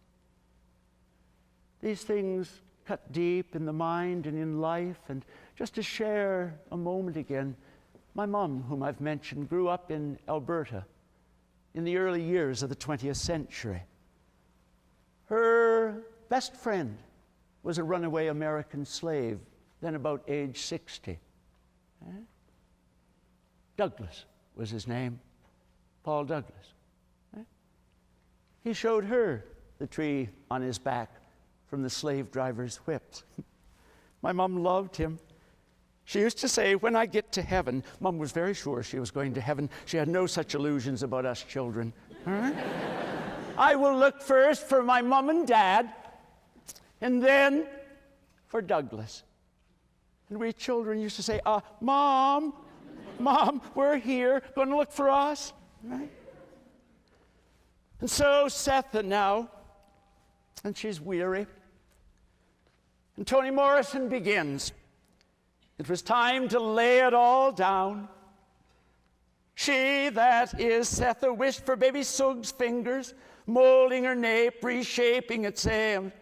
Speaker 9: These things cut deep in the mind and in life. And just to share a moment again, my mom, whom I've mentioned, grew up in Alberta in the early years of the 20th century. Her best friend was a runaway American slave, then about age 60. Douglas was his name, Paul Douglas. He showed her the tree on his back from the slave driver's whips. My mom loved him. She used to say, when I get to heaven, Mom was very sure she was going to heaven. She had no such illusions about us children. All right? I will look first for my mom and dad, and then for Douglas. And we children used to say, Mom, we're here, going to look for us. Right? And so Sethe now, and she's weary. And Toni Morrison begins. It was time to lay it all down. She, that is Sethe, wished for baby Sug's fingers, molding her nape, reshaping its aim.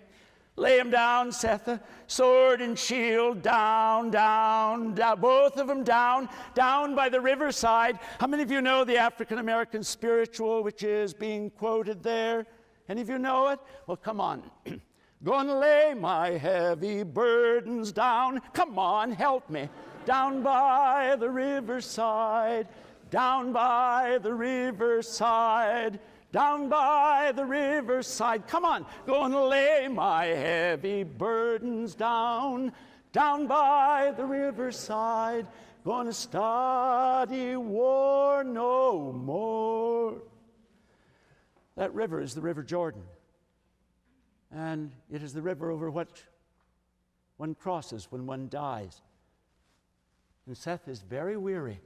Speaker 9: Lay him down, Sethe, sword and shield, down, down, down, both of them down, down by the riverside. How many of you know the African-American spiritual which is being quoted there? Any of you know it? Well, come on. Gonna lay my heavy burdens down. Come on, help me. Down by the riverside, down by the riverside, down by the riverside. Come on, gonna lay my heavy burdens down, down by the riverside. Gonna study war no more. That river is the River Jordan. And it is the river over which one crosses when one dies. And Sethe is very weary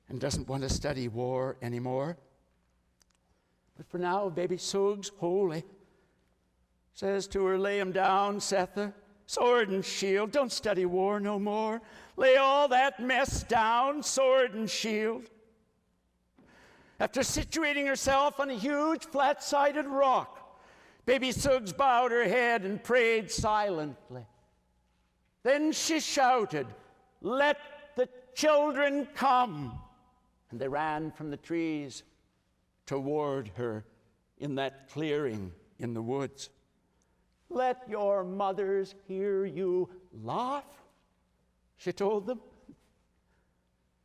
Speaker 9: and doesn't want to study war anymore. But for now, baby Sug's holy. Says to her, lay him down, Sethe, sword and shield, don't study war no more. Lay all that mess down, sword and shield. After situating herself on a huge flat-sided rock, baby Suggs bowed her head and prayed silently. Then she shouted, let the children come. And they ran from the trees toward her in that clearing in the woods. Let your mothers hear you laugh, she told them.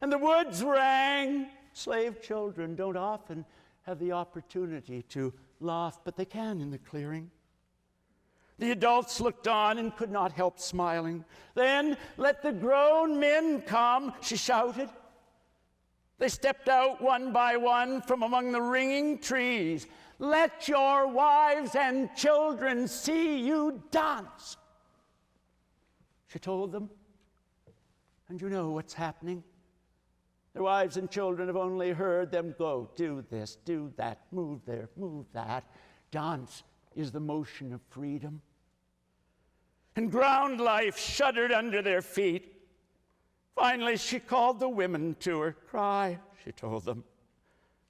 Speaker 9: And the woods rang. Slave children don't often have the opportunity to laugh, but they can in the clearing. The adults looked on and could not help smiling. Then, let the grown men come, she shouted. They stepped out one by one from among the ringing trees. Let your wives and children see you dance, she told them. And you know what's happening. Their wives and children have only heard them go, do this, do that, move there, move that. Dance is the motion of freedom. And ground life shuddered under their feet. Finally, she called the women to her. Cry, she told them.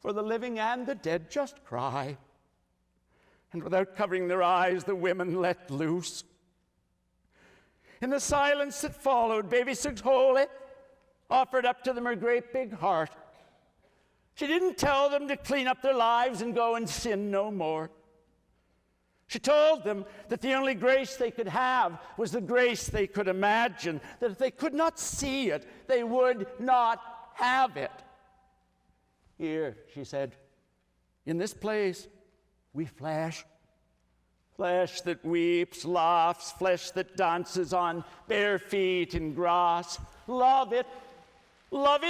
Speaker 9: For the living and the dead, just cry.
Speaker 19: And without covering their eyes, the women let loose. In the silence that followed, Baby Holy offered up to them her great big heart. She didn't tell them to clean up their lives and go and sin no more. She told them that the only grace they could have was the grace they could imagine, that if they could not see it, they would not have it. Here, she said, in this place, we flesh. Flesh that weeps, laughs, flesh that dances on bare feet in grass. Love it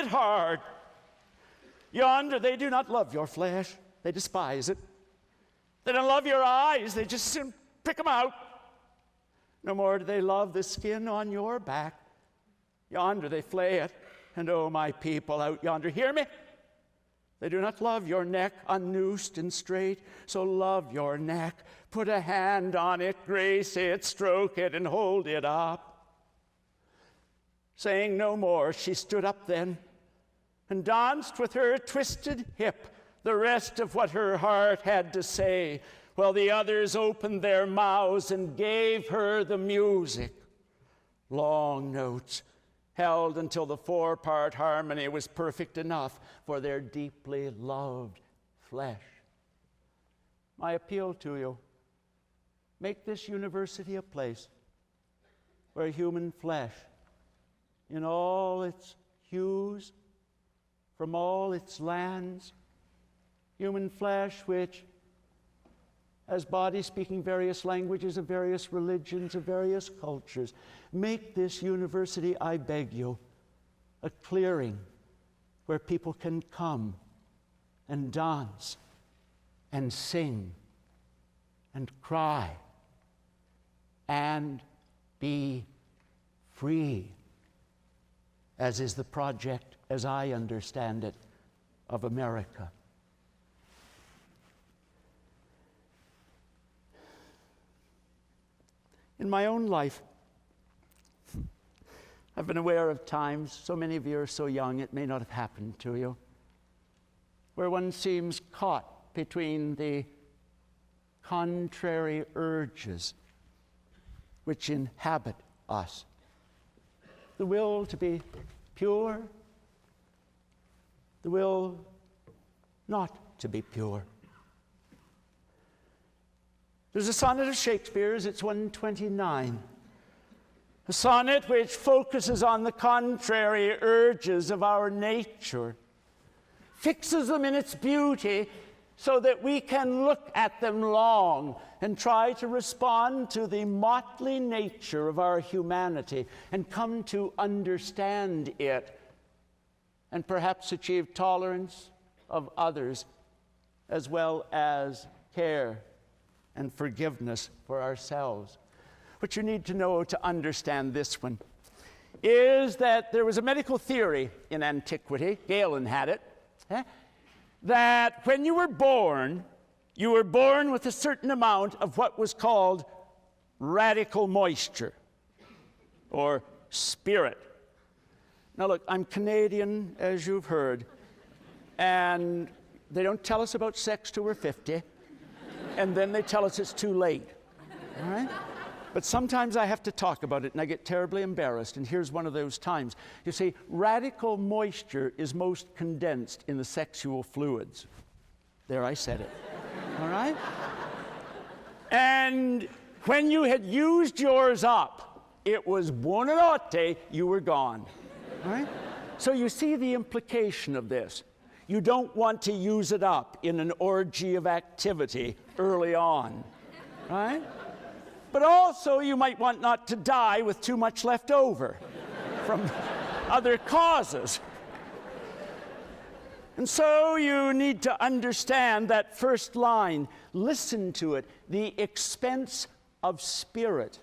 Speaker 19: hard. Yonder, they do not love your flesh. They despise it. They don't love your eyes. They just pick them out. No more do they love the skin on your back. Yonder, they flay it. And oh, my people out yonder, hear me? They do not love your neck unnoosed and straight, so love your neck. Put a hand on it, grace it, stroke it, and hold it up. Saying no more, she stood up then and danced with her twisted hip the rest of what her heart had to say, while the others opened their mouths and gave her the music. Long notes, held until the four-part harmony was perfect enough for their deeply loved flesh. My appeal to you, make this university a place where human flesh, in all its hues, from all its lands, human flesh which, as bodies speaking various languages of various religions, of various cultures, make this university, I beg you, a clearing where people can come and dance and sing and cry and be free, as is the project, as I understand it, of America. In my own life, I've been aware of times, so many of you are so young, it may not have happened to you, where one seems caught between the contrary urges which inhabit us. The will to be pure, the will not to be pure. There's a sonnet of Shakespeare's, it's 129. A sonnet which focuses on the contrary urges of our nature, fixes them in its beauty so that we can look at them long and try to respond to the motley nature of our humanity and come to understand it and perhaps achieve tolerance of others as well as care and forgiveness for ourselves. What you need to know to understand this one is that there was a medical theory in antiquity, Galen had it, that when you were born with a certain amount of what was called radical moisture or spirit. Now look, I'm Canadian, as you've heard, and they don't tell us about sex till we're 50, and then they tell us it's too late, all right? But sometimes I have to talk about it, and I get terribly embarrassed, and here's one of those times. You see, radical moisture is most condensed in the sexual fluids. There, I said it, all right? And when you had used yours up, it was buonanotte, you were gone, all right? So you see the implication of this. You don't want to use it up in an orgy of activity early on, right? But also you might want not to die with too much left over from other causes. And so you need to understand that first line. Listen to it, the expense of spirit.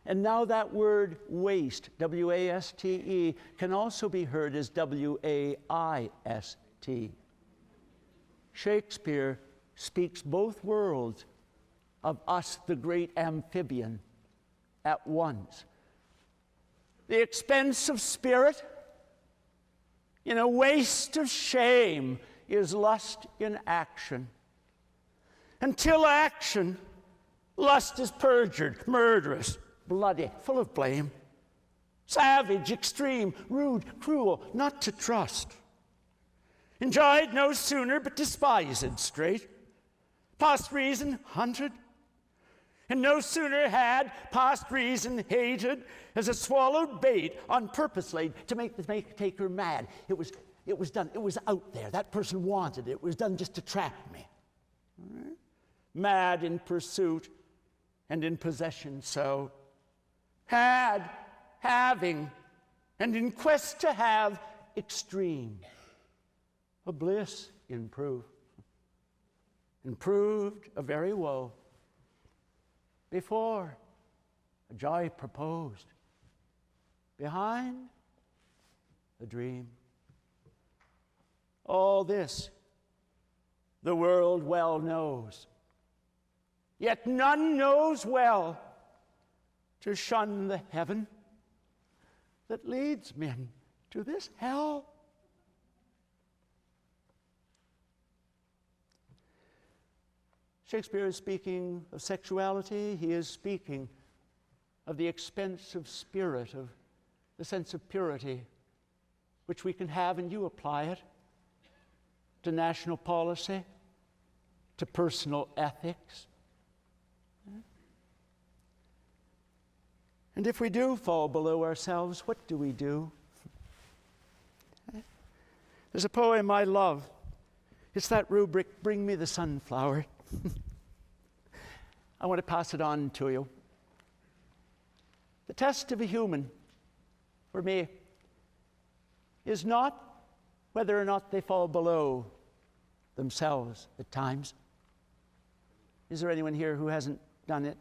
Speaker 19: And now that word waste, W-A-S-T-E, can also be heard as W-A-I-S-T. Shakespeare speaks both worlds of us, the great amphibian, at once. The expense of spirit, in a waste of shame, is lust in action.
Speaker 9: Until action, lust is perjured, murderous, bloody, full of blame, savage, extreme, rude, cruel, not to trust. Enjoyed no sooner, but despised straight. Past reason hunted, and no sooner had past reason hated, as a swallowed bait on purpose laid to make the taker mad. It was done. It was out there. That person wanted it. It was done just to trap me. Right? Mad in pursuit and in possession so. Had, having, and in quest to have extreme. A bliss in proof. And proved a very woe. Before, a joy proposed. Behind, a dream. All this the world well knows. Yet none knows well to shun the heaven that leads men to this hell. Shakespeare is speaking of sexuality. He is speaking of the expense of spirit, of the sense of purity, which we can have, and you apply it to national policy, to personal ethics. And if we do fall below ourselves, what do we do? There's a poem I love. It's that rubric, Bring Me the Sunflower. I want to pass it on to you. The test of a human, for me, is not whether or not they fall below themselves at times. Is there anyone here who hasn't done it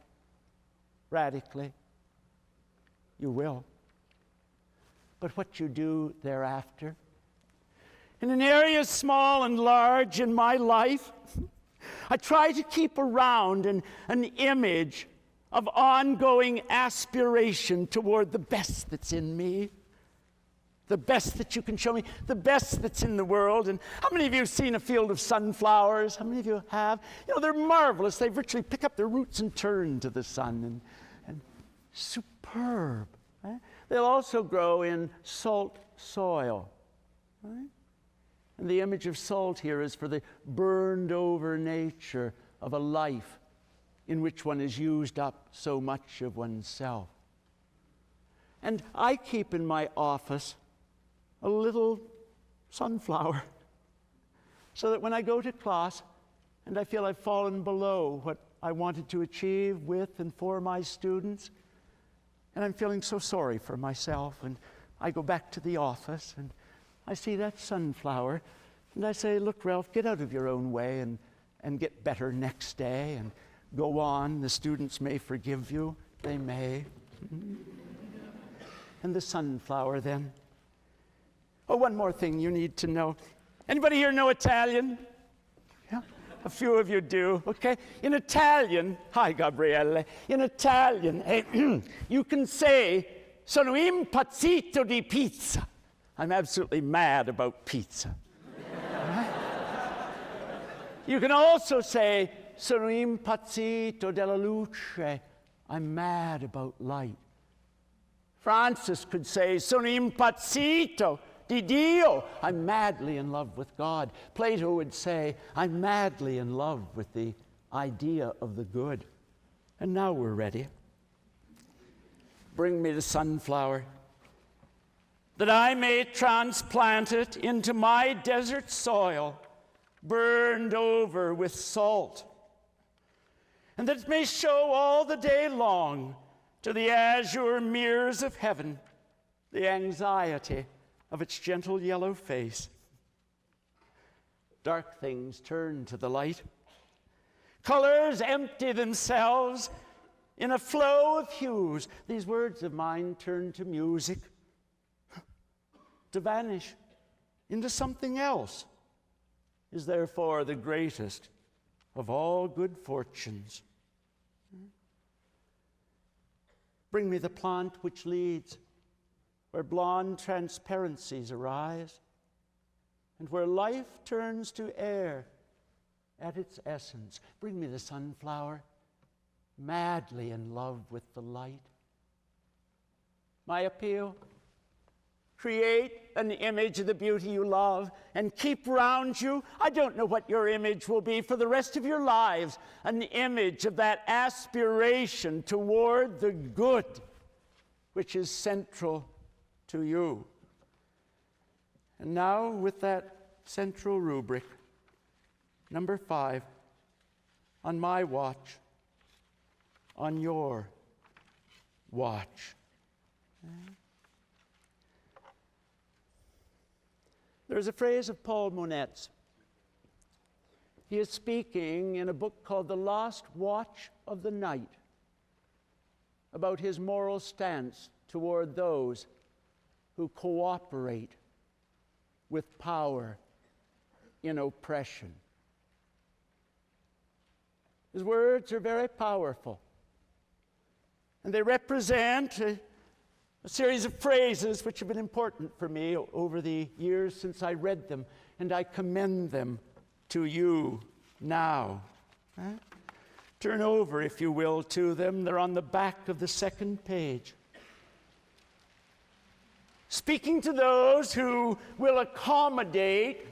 Speaker 9: radically? You will. But what you do thereafter. In an area small and large in my life, I try to keep around an image of ongoing aspiration toward the best that's in me, the best that you can show me, the best that's in the world. And how many of you have seen a field of sunflowers? How many of you have? You know, they're marvelous. They virtually pick up their roots and turn to the sun, and superb. Right? They'll also grow in salt soil. Right? And the image of salt here is for the burned over nature of a life in which one has used up so much of oneself. And I keep in my office a little sunflower so that when I go to class and I feel I've fallen below what I wanted to achieve with and for my students, and I'm feeling so sorry for myself, and I go back to the office and I see that sunflower, and I say, look, Ralph, get out of your own way and get better next day, and go on. The students may forgive you. They may. And the sunflower then. Oh, one more thing you need to know. Anybody here know Italian? Yeah, a few of you do. Okay. In Italian, hi, Gabriele. In Italian, you can say, sono impazzito di pizza. I'm absolutely mad about pizza. Right? You can also say, sono impazzito della luce. I'm mad about light. Francis could say, sono impazzito di Dio. I'm madly in love with God. Plato would say, I'm madly in love with the idea of the good. And now we're ready. Bring me the sunflower, that I may transplant it into my desert soil, burned over with salt, and that it may show all the day long to the azure mirrors of heaven the anxiety of its gentle yellow face. Dark things turn to the light. Colors empty themselves in a flow of hues. These words of mine turn to music, to vanish into something else, is therefore the greatest of all good fortunes. Bring me the plant which leads, where blonde transparencies arise, and where life turns to air at its essence. Bring me the sunflower, madly in love with the light. My appeal, create an image of the beauty you love and keep round you, I don't know what your image will be for the rest of your lives, an image of that aspiration toward the good which is central to you. And now with that central rubric, number 5, on my watch, on your watch. There's a phrase of Paul Monet's. He is speaking in a book called The Last Watch of the Night about his moral stance toward those who cooperate with power in oppression. His words are very powerful, and they represent a series of phrases which have been important for me over the years since I read them, and I commend them to you now. Turn over, if you will, to them. They're on the back of the second page. Speaking to those who will accommodate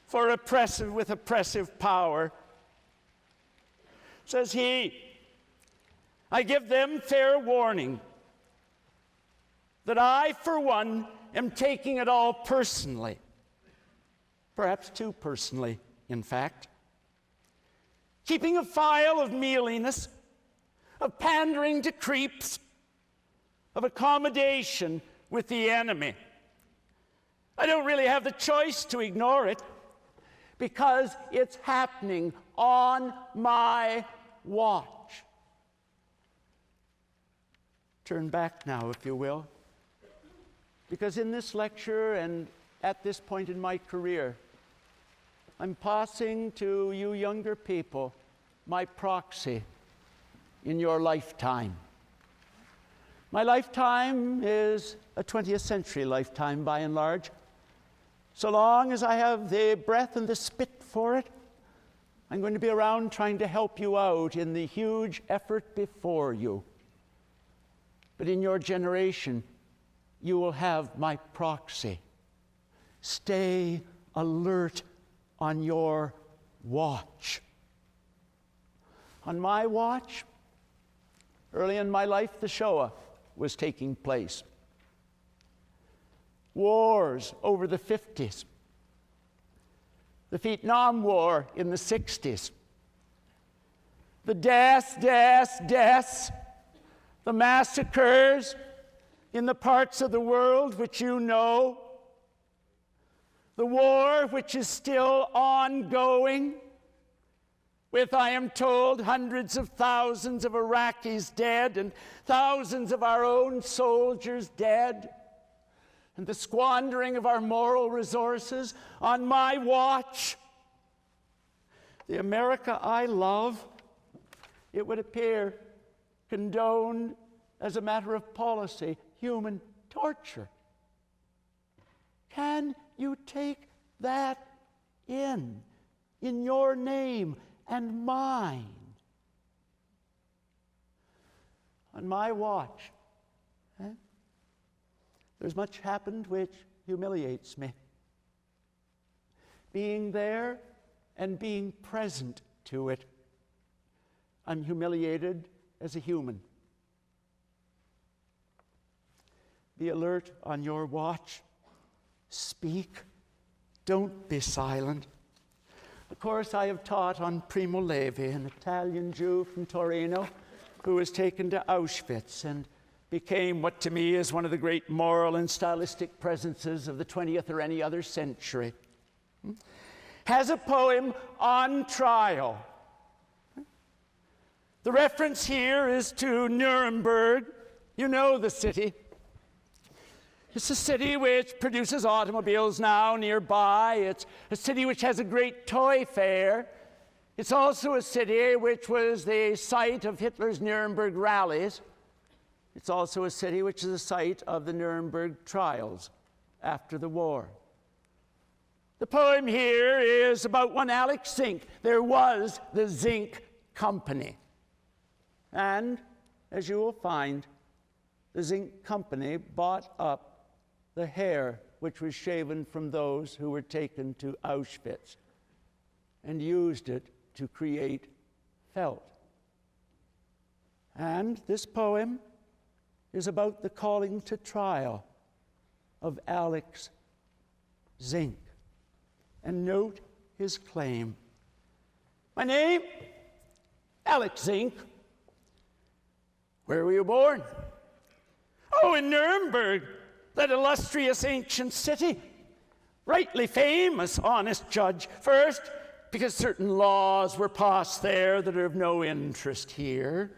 Speaker 9: for oppressive power, says he, I give them fair warning that I, for one, am taking it all personally, perhaps too personally, in fact. Keeping a file of mealiness, of pandering to creeps, of accommodation with the enemy. I don't really have the choice to ignore it because it's happening on my watch. Turn back now, if you will, because in this lecture and at this point in my career, I'm passing to you younger people my proxy in your lifetime. My lifetime is a 20th century lifetime by and large. So long as I have the breath and the spit for it, I'm going to be around trying to help you out in the huge effort before you. But in your generation, you will have my proxy. Stay alert on your watch. On my watch, early in my life, the Shoah was taking place. Wars over the 50s. The Vietnam War in the 60s. The deaths, the massacres in the parts of the world which you know. The war which is still ongoing, with, I am told, hundreds of thousands of Iraqis dead and thousands of our own soldiers dead, and the squandering of our moral resources. On my watch, the America I love, it would appear, condoned as a matter of policy, human torture. Can you take that in your name and mine? On my watch, there's much happened which humiliates me. Being there and being present to it, I'm humiliated as a human. Be alert on your watch. Speak. Don't be silent. Of course, I have taught on Primo Levi, an Italian Jew from Torino who was taken to Auschwitz and became what to me is one of the great moral and stylistic presences of the 20th or any other century. Has a poem on trial. The reference here is to Nuremberg. You know the city. It's a city which produces automobiles now nearby. It's a city which has a great toy fair. It's also a city which was the site of Hitler's Nuremberg rallies. It's also a city which is the site of the Nuremberg trials after the war. The poem here is about one Alex Zink. There was the Zinc Company. And, as you will find, the Zinc Company bought up the hair which was shaven from those who were taken to Auschwitz and used it to create felt. And this poem is about the calling to trial of Alex Zink. And note his claim. My name, Alex Zink. Where were you born? Oh, in Nuremberg, that illustrious ancient city. Rightly famous, honest judge. First, because certain laws were passed there that are of no interest here.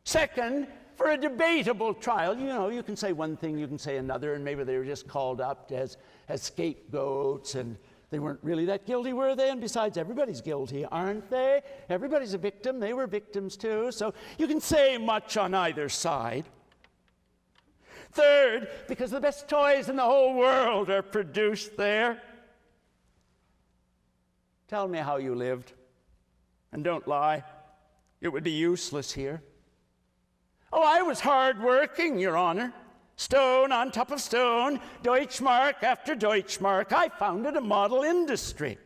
Speaker 9: Second, for a debatable trial. You know, you can say one thing, you can say another, and maybe they were just called up as scapegoats, and they weren't really that guilty, were they? And besides, everybody's guilty, aren't they? Everybody's a victim. They were victims too. So you can say much on either side. Third, because the best toys in the whole world are produced there. Tell me how you lived, and don't lie. It would be useless here. Oh, I was hard-working, Your Honor. Stone on top of stone, Deutschmark after Deutschmark. I founded a model industry.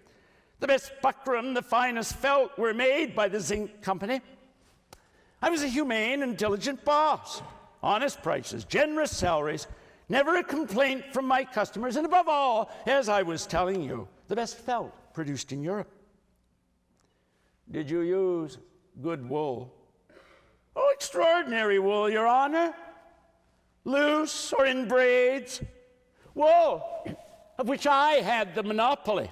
Speaker 9: The best buckram, the finest felt were made by the Zinc Company. I was a humane and diligent boss. Honest prices, generous salaries, never a complaint from my customers, and above all, as I was telling you, the best felt produced in Europe. Did you use good wool? Oh, extraordinary wool, Your Honor. Loose or in braids. Wool, of which I had the monopoly.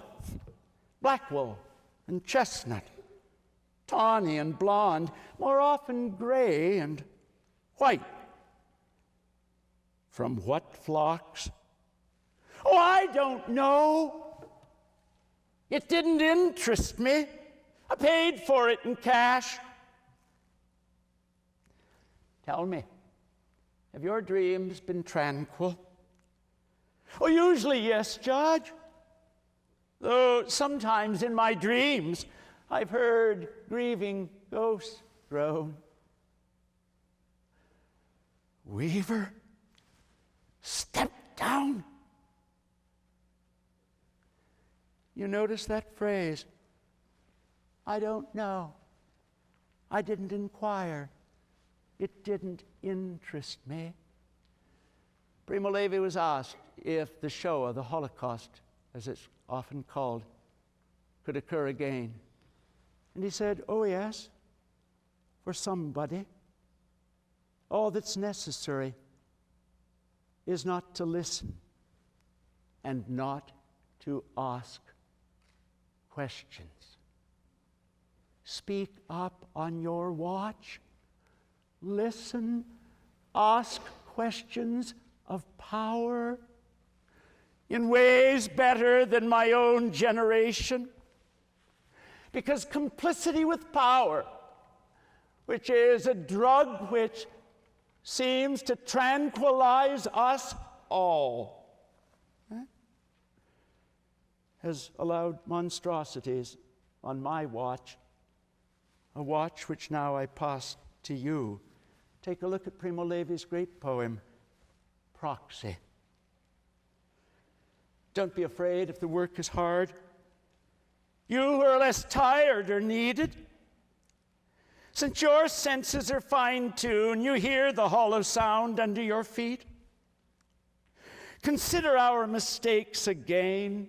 Speaker 9: Black wool and chestnut, tawny and blonde, more often gray and white. From what flocks? Oh, I don't know. It didn't interest me. I paid for it in cash. Tell me, have your dreams been tranquil? Oh, usually yes, Judge. Though sometimes in my dreams I've heard grieving ghosts groan. Weaver, step down. You notice that phrase? I don't know. I didn't inquire. It didn't interest me. Primo Levi was asked if the Shoah, the Holocaust, as it's often called, could occur again. And he said, oh yes, for somebody. All that's necessary is not to listen and not to ask questions. Speak up on your watch. Listen, ask questions of power in ways better than my own generation. Because complicity with power, which is a drug which seems to tranquilize us all, has allowed monstrosities on my watch, a watch which now I pass to you. Take a look at Primo Levi's great poem, Proxy. Don't be afraid if the work is hard. You who are less tired are needed. Since your senses are fine-tuned, you hear the hollow sound under your feet. Consider our mistakes again.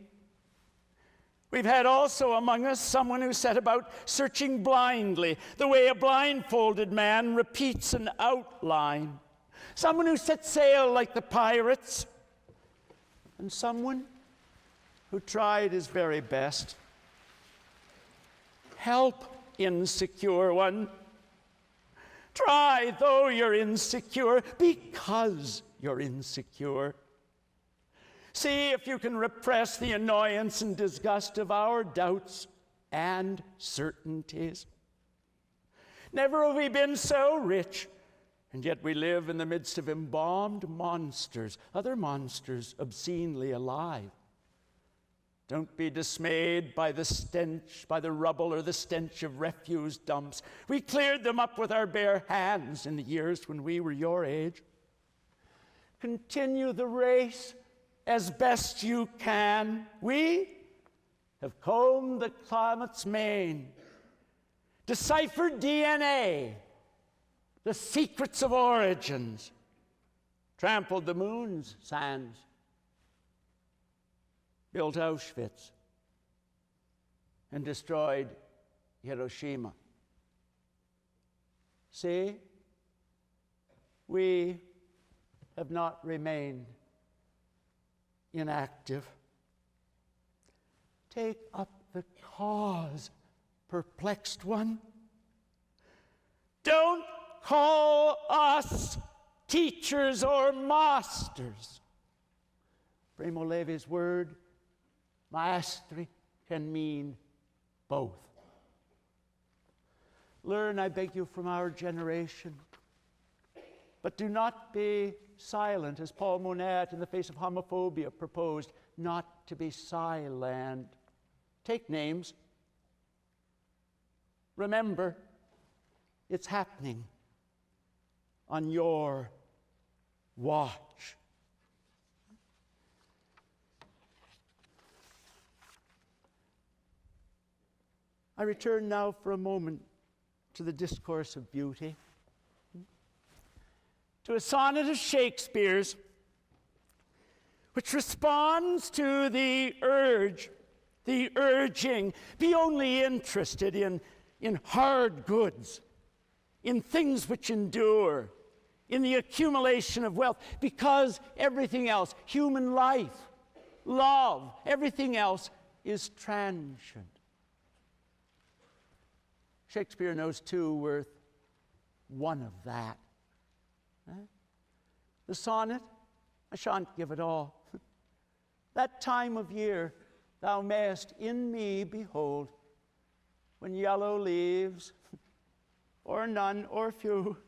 Speaker 9: We've had also among us someone who set about searching blindly, the way a blindfolded man repeats an outline. Someone who set sail like the pirates. And someone who tried his very best. Help, insecure one. Try, though you're insecure, because you're insecure. See if you can repress the annoyance and disgust of our doubts and certainties. Never have we been so rich, and yet we live in the midst of embalmed monsters, other monsters obscenely alive. Don't be dismayed by the stench, by the rubble or the stench of refuse dumps. We cleared them up with our bare hands in the years when we were your age. Continue the race as best you can. We have combed the climate's mane, deciphered DNA, the secrets of origins, trampled the moon's sands, built Auschwitz, and destroyed Hiroshima. See, we have not remained inactive. Take up the cause, perplexed one. Don't call us teachers or masters. Primo Levi's word, maestri, can mean both. Learn, I beg you, from our generation. But do not be silent, as Paul Monette, in the face of homophobia, proposed, not to be silent. Take names. Remember, it's happening on your watch. I return now for a moment to the discourse of beauty, to a sonnet of Shakespeare's, which responds to the urge, the urging, be only interested in hard goods, in things which endure, in the accumulation of wealth, because everything else, human life, love, everything else is transient. Shakespeare knows two worth one of that. The sonnet, I shan't give it all. That time of year thou mayest in me behold, when yellow leaves, or none or few,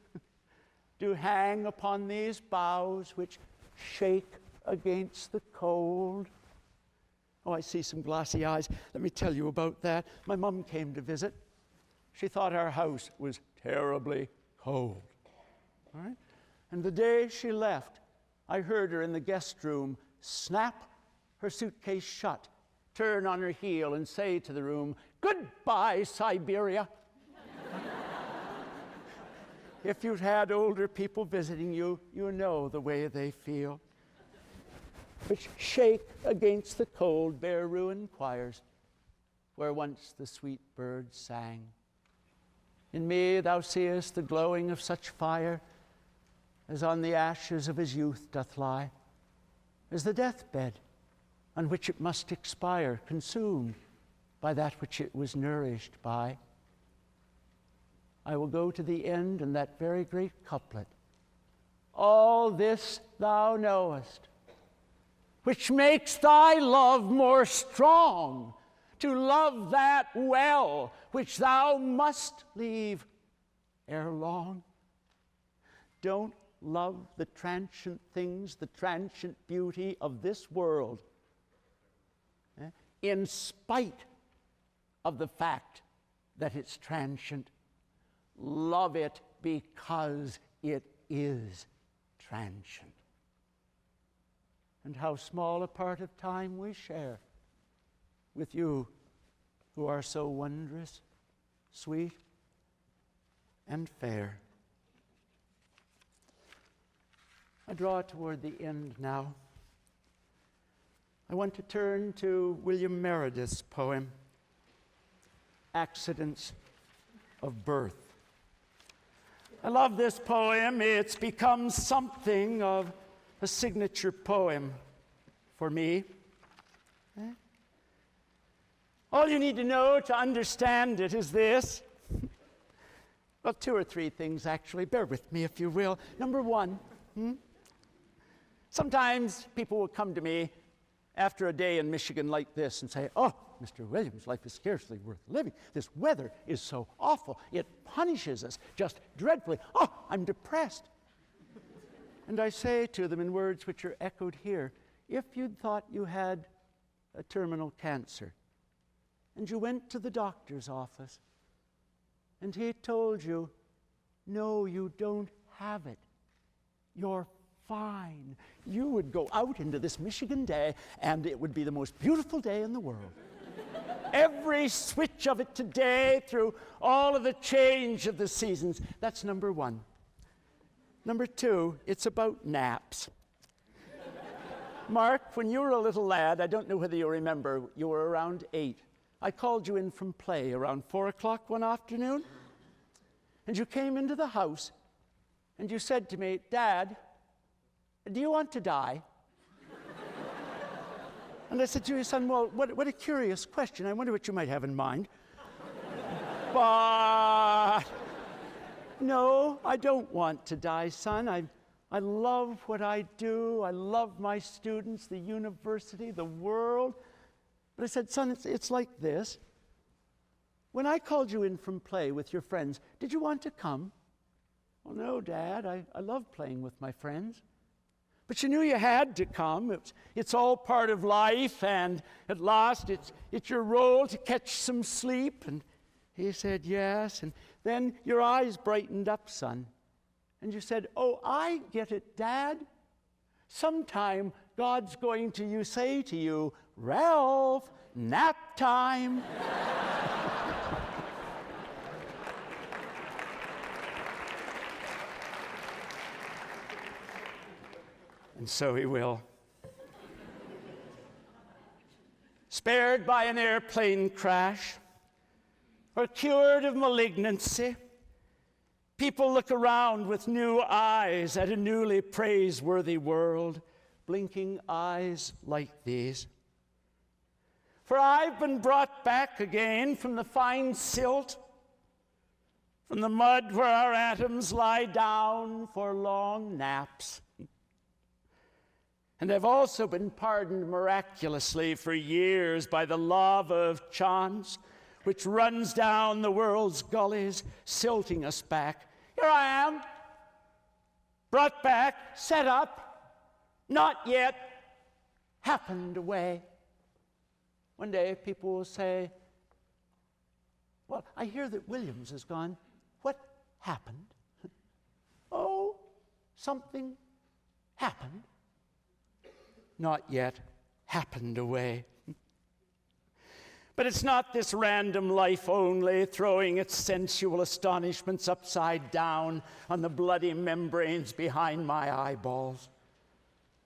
Speaker 9: do hang upon these boughs which shake against the cold. Oh, I see some glassy eyes. Let me tell you about that. My mom came to visit. She thought our house was terribly cold. All right? And the day she left, I heard her in the guest room snap her suitcase shut, turn on her heel, and say to the room, "Goodbye, Siberia." If you've had older people visiting you, you know the way they feel. Which shake against the cold, bare ruined choirs, where once the sweet birds sang. In me thou seest the glowing of such fire, as on the ashes of his youth doth lie, as the deathbed on which it must expire, consumed by that which it was nourished by. I will go to the end in that very great couplet. All this thou knowest, which makes thy love more strong, to love that well which thou must leave ere long. Don't love the transient things, the transient beauty of this world, in spite of the fact that it's transient. Love it because it is transient. And how small a part of time we share with you who are so wondrous, sweet, and fair. I draw toward the end now. I want to turn to William Meredith's poem, Accidents of Birth. I love this poem. It's become something of a signature poem for me. All you need to know to understand it is this. Well, two or three things, actually. Bear with me, if you will. Number one, sometimes people will come to me after a day in Michigan like this and say, "Oh, Mr. Williams, life is scarcely worth living. This weather is so awful. It punishes us just dreadfully. Oh, I'm depressed." And I say to them in words which are echoed here, if you'd thought you had a terminal cancer. And you went to the doctor's office, and he told you, no, you don't have it. You're fine. You would go out into this Michigan day, and it would be the most beautiful day in the world. Every switch of it today through all of the change of the seasons. That's number one. Number two, it's about naps. Mark, when you were a little lad, I don't know whether you remember, you were around 8. I called you in from play around 4 o'clock one afternoon, and you came into the house, and you said to me, Dad, do you want to die? And I said to your son, well, what a curious question. I wonder what you might have in mind. But no, I don't want to die, son. I love what I do. I love my students, the university, the world. But I said, son, it's like this. When I called you in from play with your friends, did you want to come? Well, no, Dad. I love playing with my friends. But you knew you had to come. It's all part of life, and at last it's your role to catch some sleep. And he said, yes. And then your eyes brightened up, son. And you said, oh, I get it, Dad. Sometime God's going to say to you, Ralph, nap time. And so he will. Spared by an airplane crash or cured of malignancy, people look around with new eyes at a newly praiseworthy world, blinking eyes like these. For I've been brought back again from the fine silt, from the mud where our atoms lie down for long naps. And I've also been pardoned miraculously for years by the love of chance, which runs down the world's gullies, silting us back. Here I am, brought back, set up, not yet happened away. One day people will say, well, I hear that Williams is gone. What happened? Oh, something happened. Not yet happened away. But it's not this random life only, throwing its sensual astonishments upside down on the bloody membranes behind my eyeballs.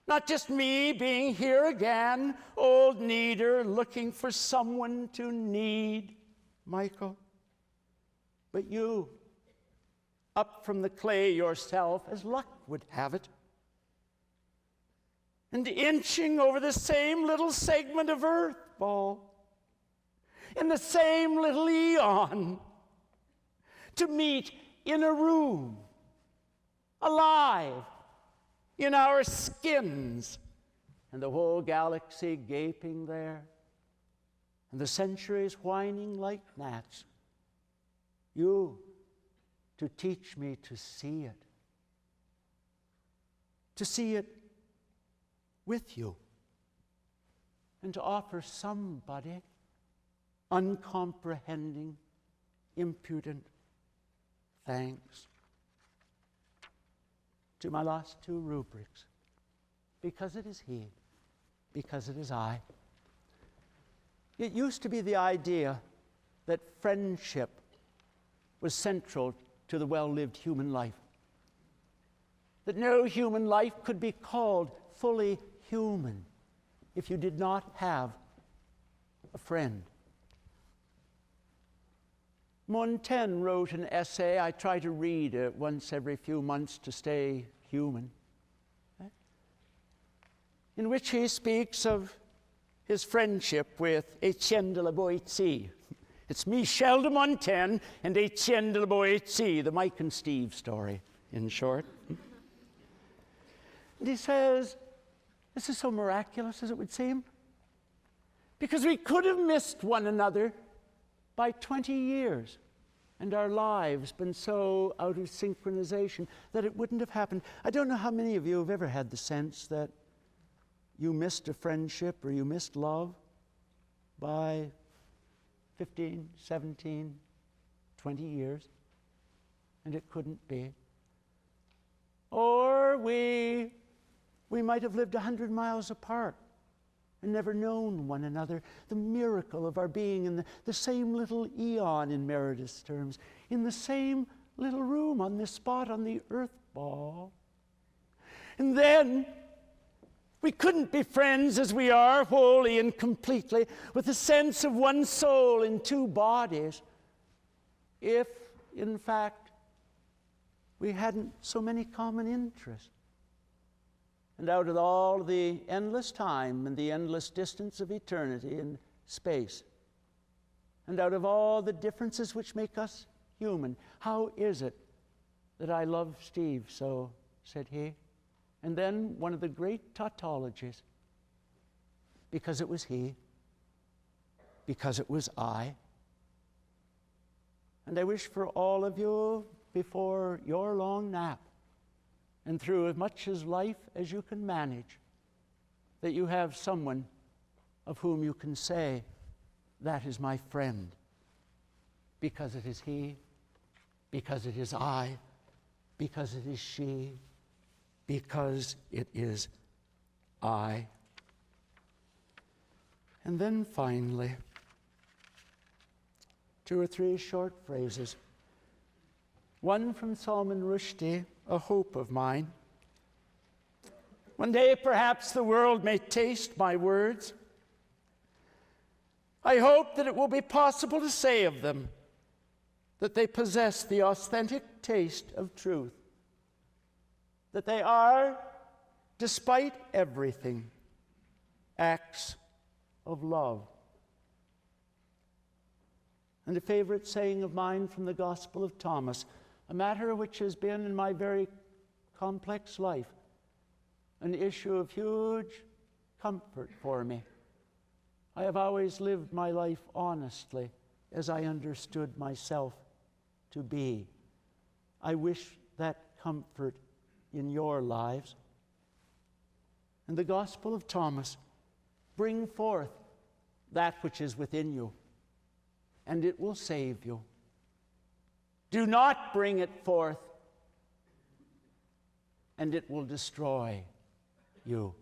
Speaker 9: Not just me being here again, old needer, looking for someone to need, Michael. But you, up from the clay yourself, as luck would have it, and inching over the same little segment of earth ball, in the same little eon, to meet in a room, alive, in our skins, and the whole galaxy gaping there, and the centuries whining like gnats. You, to teach me to see it with you, and to offer somebody uncomprehending, impudent thanks. To my last 2 rubrics, because it is he, because it is I. It used to be the idea that friendship was central to the well-lived human life, that no human life could be called fully human if you did not have a friend. Montaigne wrote an essay I try to read once every few months to stay human, in which he speaks of his friendship with Etienne de la Boétie. It's Michel de Montaigne and Etienne de la Boétie, the Mike and Steve story, in short. And he says, this is so miraculous as it would seem, because we could have missed one another by 20 years, and our lives been so out of synchronization that it wouldn't have happened. I don't know how many of you have ever had the sense that you missed a friendship or you missed love. by 15, 17, 20 years, and it couldn't be. Or we might have lived 100 miles apart and never known one another. The miracle of our being in the same little eon in Meredith's terms, in the same little room on this spot on the earth ball. And then we couldn't be friends as we are, wholly and completely, with a sense of one soul in two bodies, if, in fact, we hadn't so many common interests. And out of all the endless time and the endless distance of eternity and space, and out of all the differences which make us human, how is it that I love Steve so, said he. And then one of the great tautologies, because it was he, because it was I. And I wish for all of you, before your long nap, and through as much as life as you can manage, that you have someone of whom you can say, that is my friend, because it is he, because it is I, because it is she, because it is I. And then finally, 2 or 3 short phrases. One from Salman Rushdie, a hope of mine. One day perhaps the world may taste my words. I hope that it will be possible to say of them that they possess the authentic taste of truth, that they are, despite everything, acts of love. And a favorite saying of mine from the Gospel of Thomas, a matter which has been in my very complex life an issue of huge comfort for me. I have always lived my life honestly, as I understood myself to be. I wish that comfort in your lives. And the Gospel of Thomas, bring forth that which is within you, and it will save you. Do not bring it forth, and it will destroy you.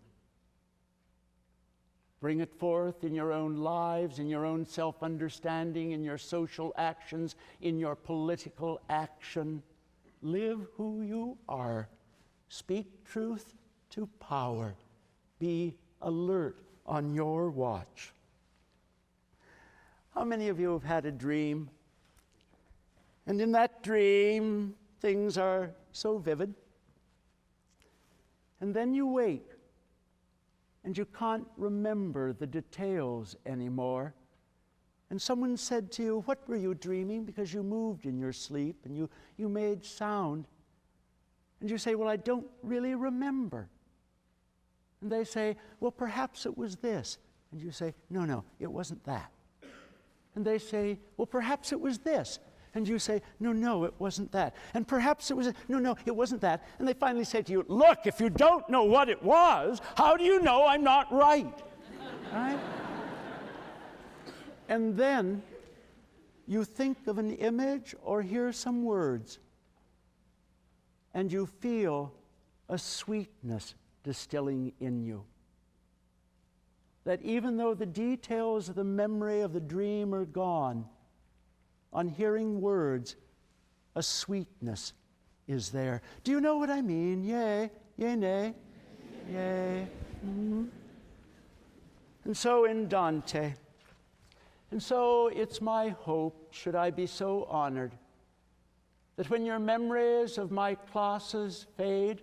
Speaker 9: Bring it forth in your own lives, in your own self-understanding, in your social actions, in your political action. Live who you are. Speak truth to power. Be alert on your watch. How many of you have had a dream? And in that dream, things are so vivid. And then you wake, and you can't remember the details anymore. And someone said to you, what were you dreaming? Because you moved in your sleep, and you made sound. And you say, well, I don't really remember. And they say, well, perhaps it was this. And you say, no, it wasn't that. And they say, well, perhaps it was this. And you say, no, it wasn't that. And perhaps it was, no, it wasn't that. And they finally say to you, look, if you don't know what it was, how do you know I'm not right? Right? And then you think of an image or hear some words, and you feel a sweetness distilling in you. That even though the details of the memory of the dream are gone, on hearing words, a sweetness is there. Do you know what I mean? Yay, nay, yay. Mm-hmm. And so in Dante, and so it's my hope, should I be so honored, that when your memories of my classes fade,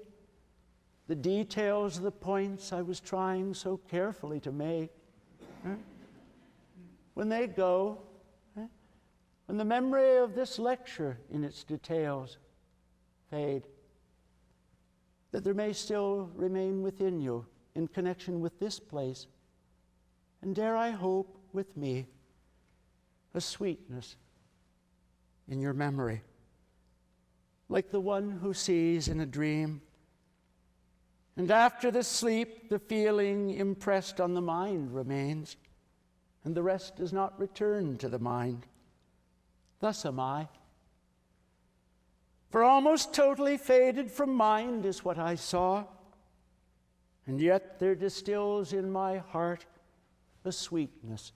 Speaker 9: the details of the points I was trying so carefully to make, when they go, when the memory of this lecture in its details fade, that there may still remain within you, in connection with this place, and dare I hope with me, a sweetness in your memory, like the one who sees in a dream. And after the sleep, the feeling impressed on the mind remains, and the rest does not return to the mind. Thus am I. For almost totally faded from mind is what I saw, and yet there distills in my heart a sweetness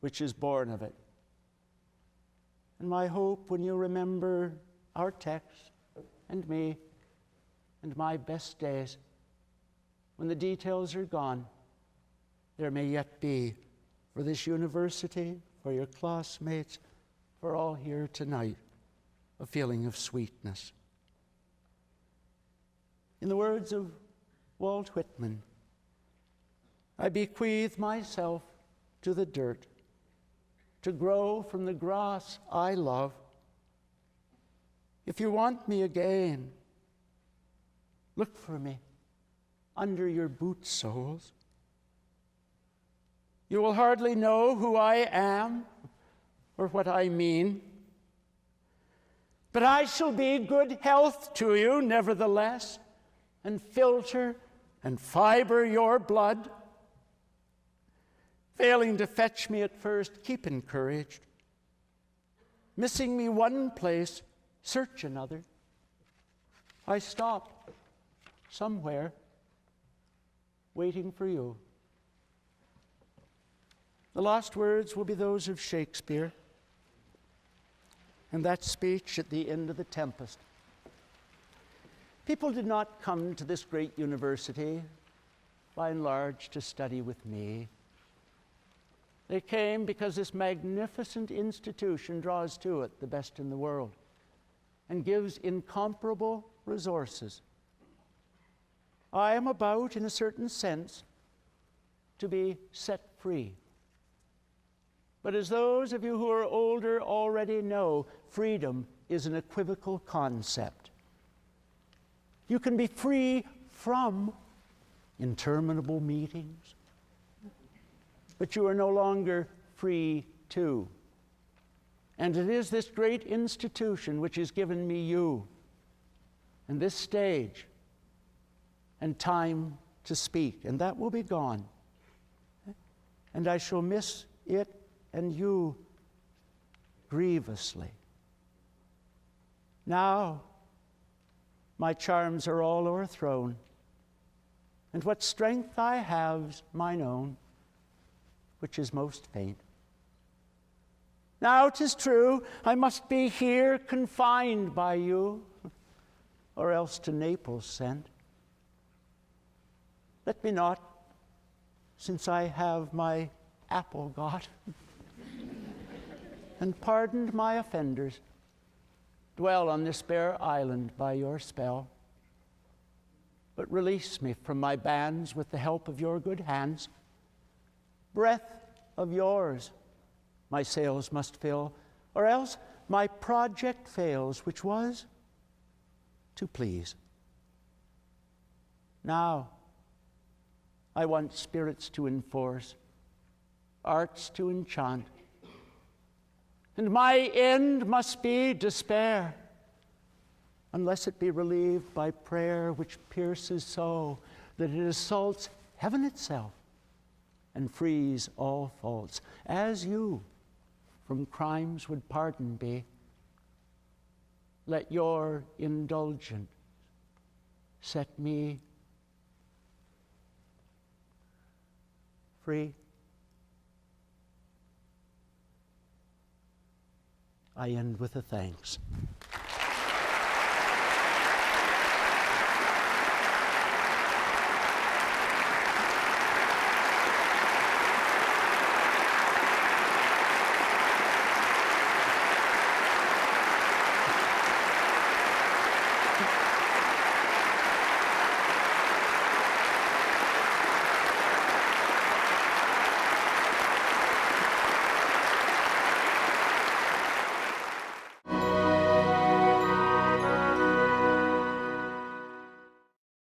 Speaker 9: which is born of it. And my hope, when you remember our text and me and my best days, when the details are gone, there may yet be for this university, for your classmates, for all here tonight, a feeling of sweetness. In the words of Walt Whitman, I bequeath myself to the dirt, to grow from the grass I love. If you want me again, look for me under your boot soles. You will hardly know who I am or what I mean, but I shall be good health to you nevertheless, and filter and fiber your blood. Failing to fetch me at first, keep encouraged. Missing me one place, search another. I stop somewhere, waiting for you. The last words will be those of Shakespeare, and that speech at the end of The Tempest. People did not come to this great university, by and large, to study with me. They came because this magnificent institution draws to it the best in the world and gives incomparable resources. I am about, in a certain sense, to be set free. But as those of you who are older already know, freedom is an equivocal concept. You can be free from interminable meetings, but you are no longer free to. And it is this great institution which has given me you, and this stage, and time to speak, and that will be gone. And I shall miss it and you grievously. Now, my charms are all o'erthrown, and what strength I have's mine own, which is most faint. Now 'tis true, I must be here confined by you, or else to Naples sent. Let me not, since I have my apple got, and pardoned my offenders, dwell on this bare island by your spell. But release me from my bands with the help of your good hands. Breath of yours my sails must fill, or else my project fails, which was to please. Now I want spirits to enforce, arts to enchant, and my end must be despair, unless it be relieved by prayer which pierces so that it assaults heaven itself and frees all faults, as you from crimes would pardon be. Let your indulgence set me free. I end with a thanks.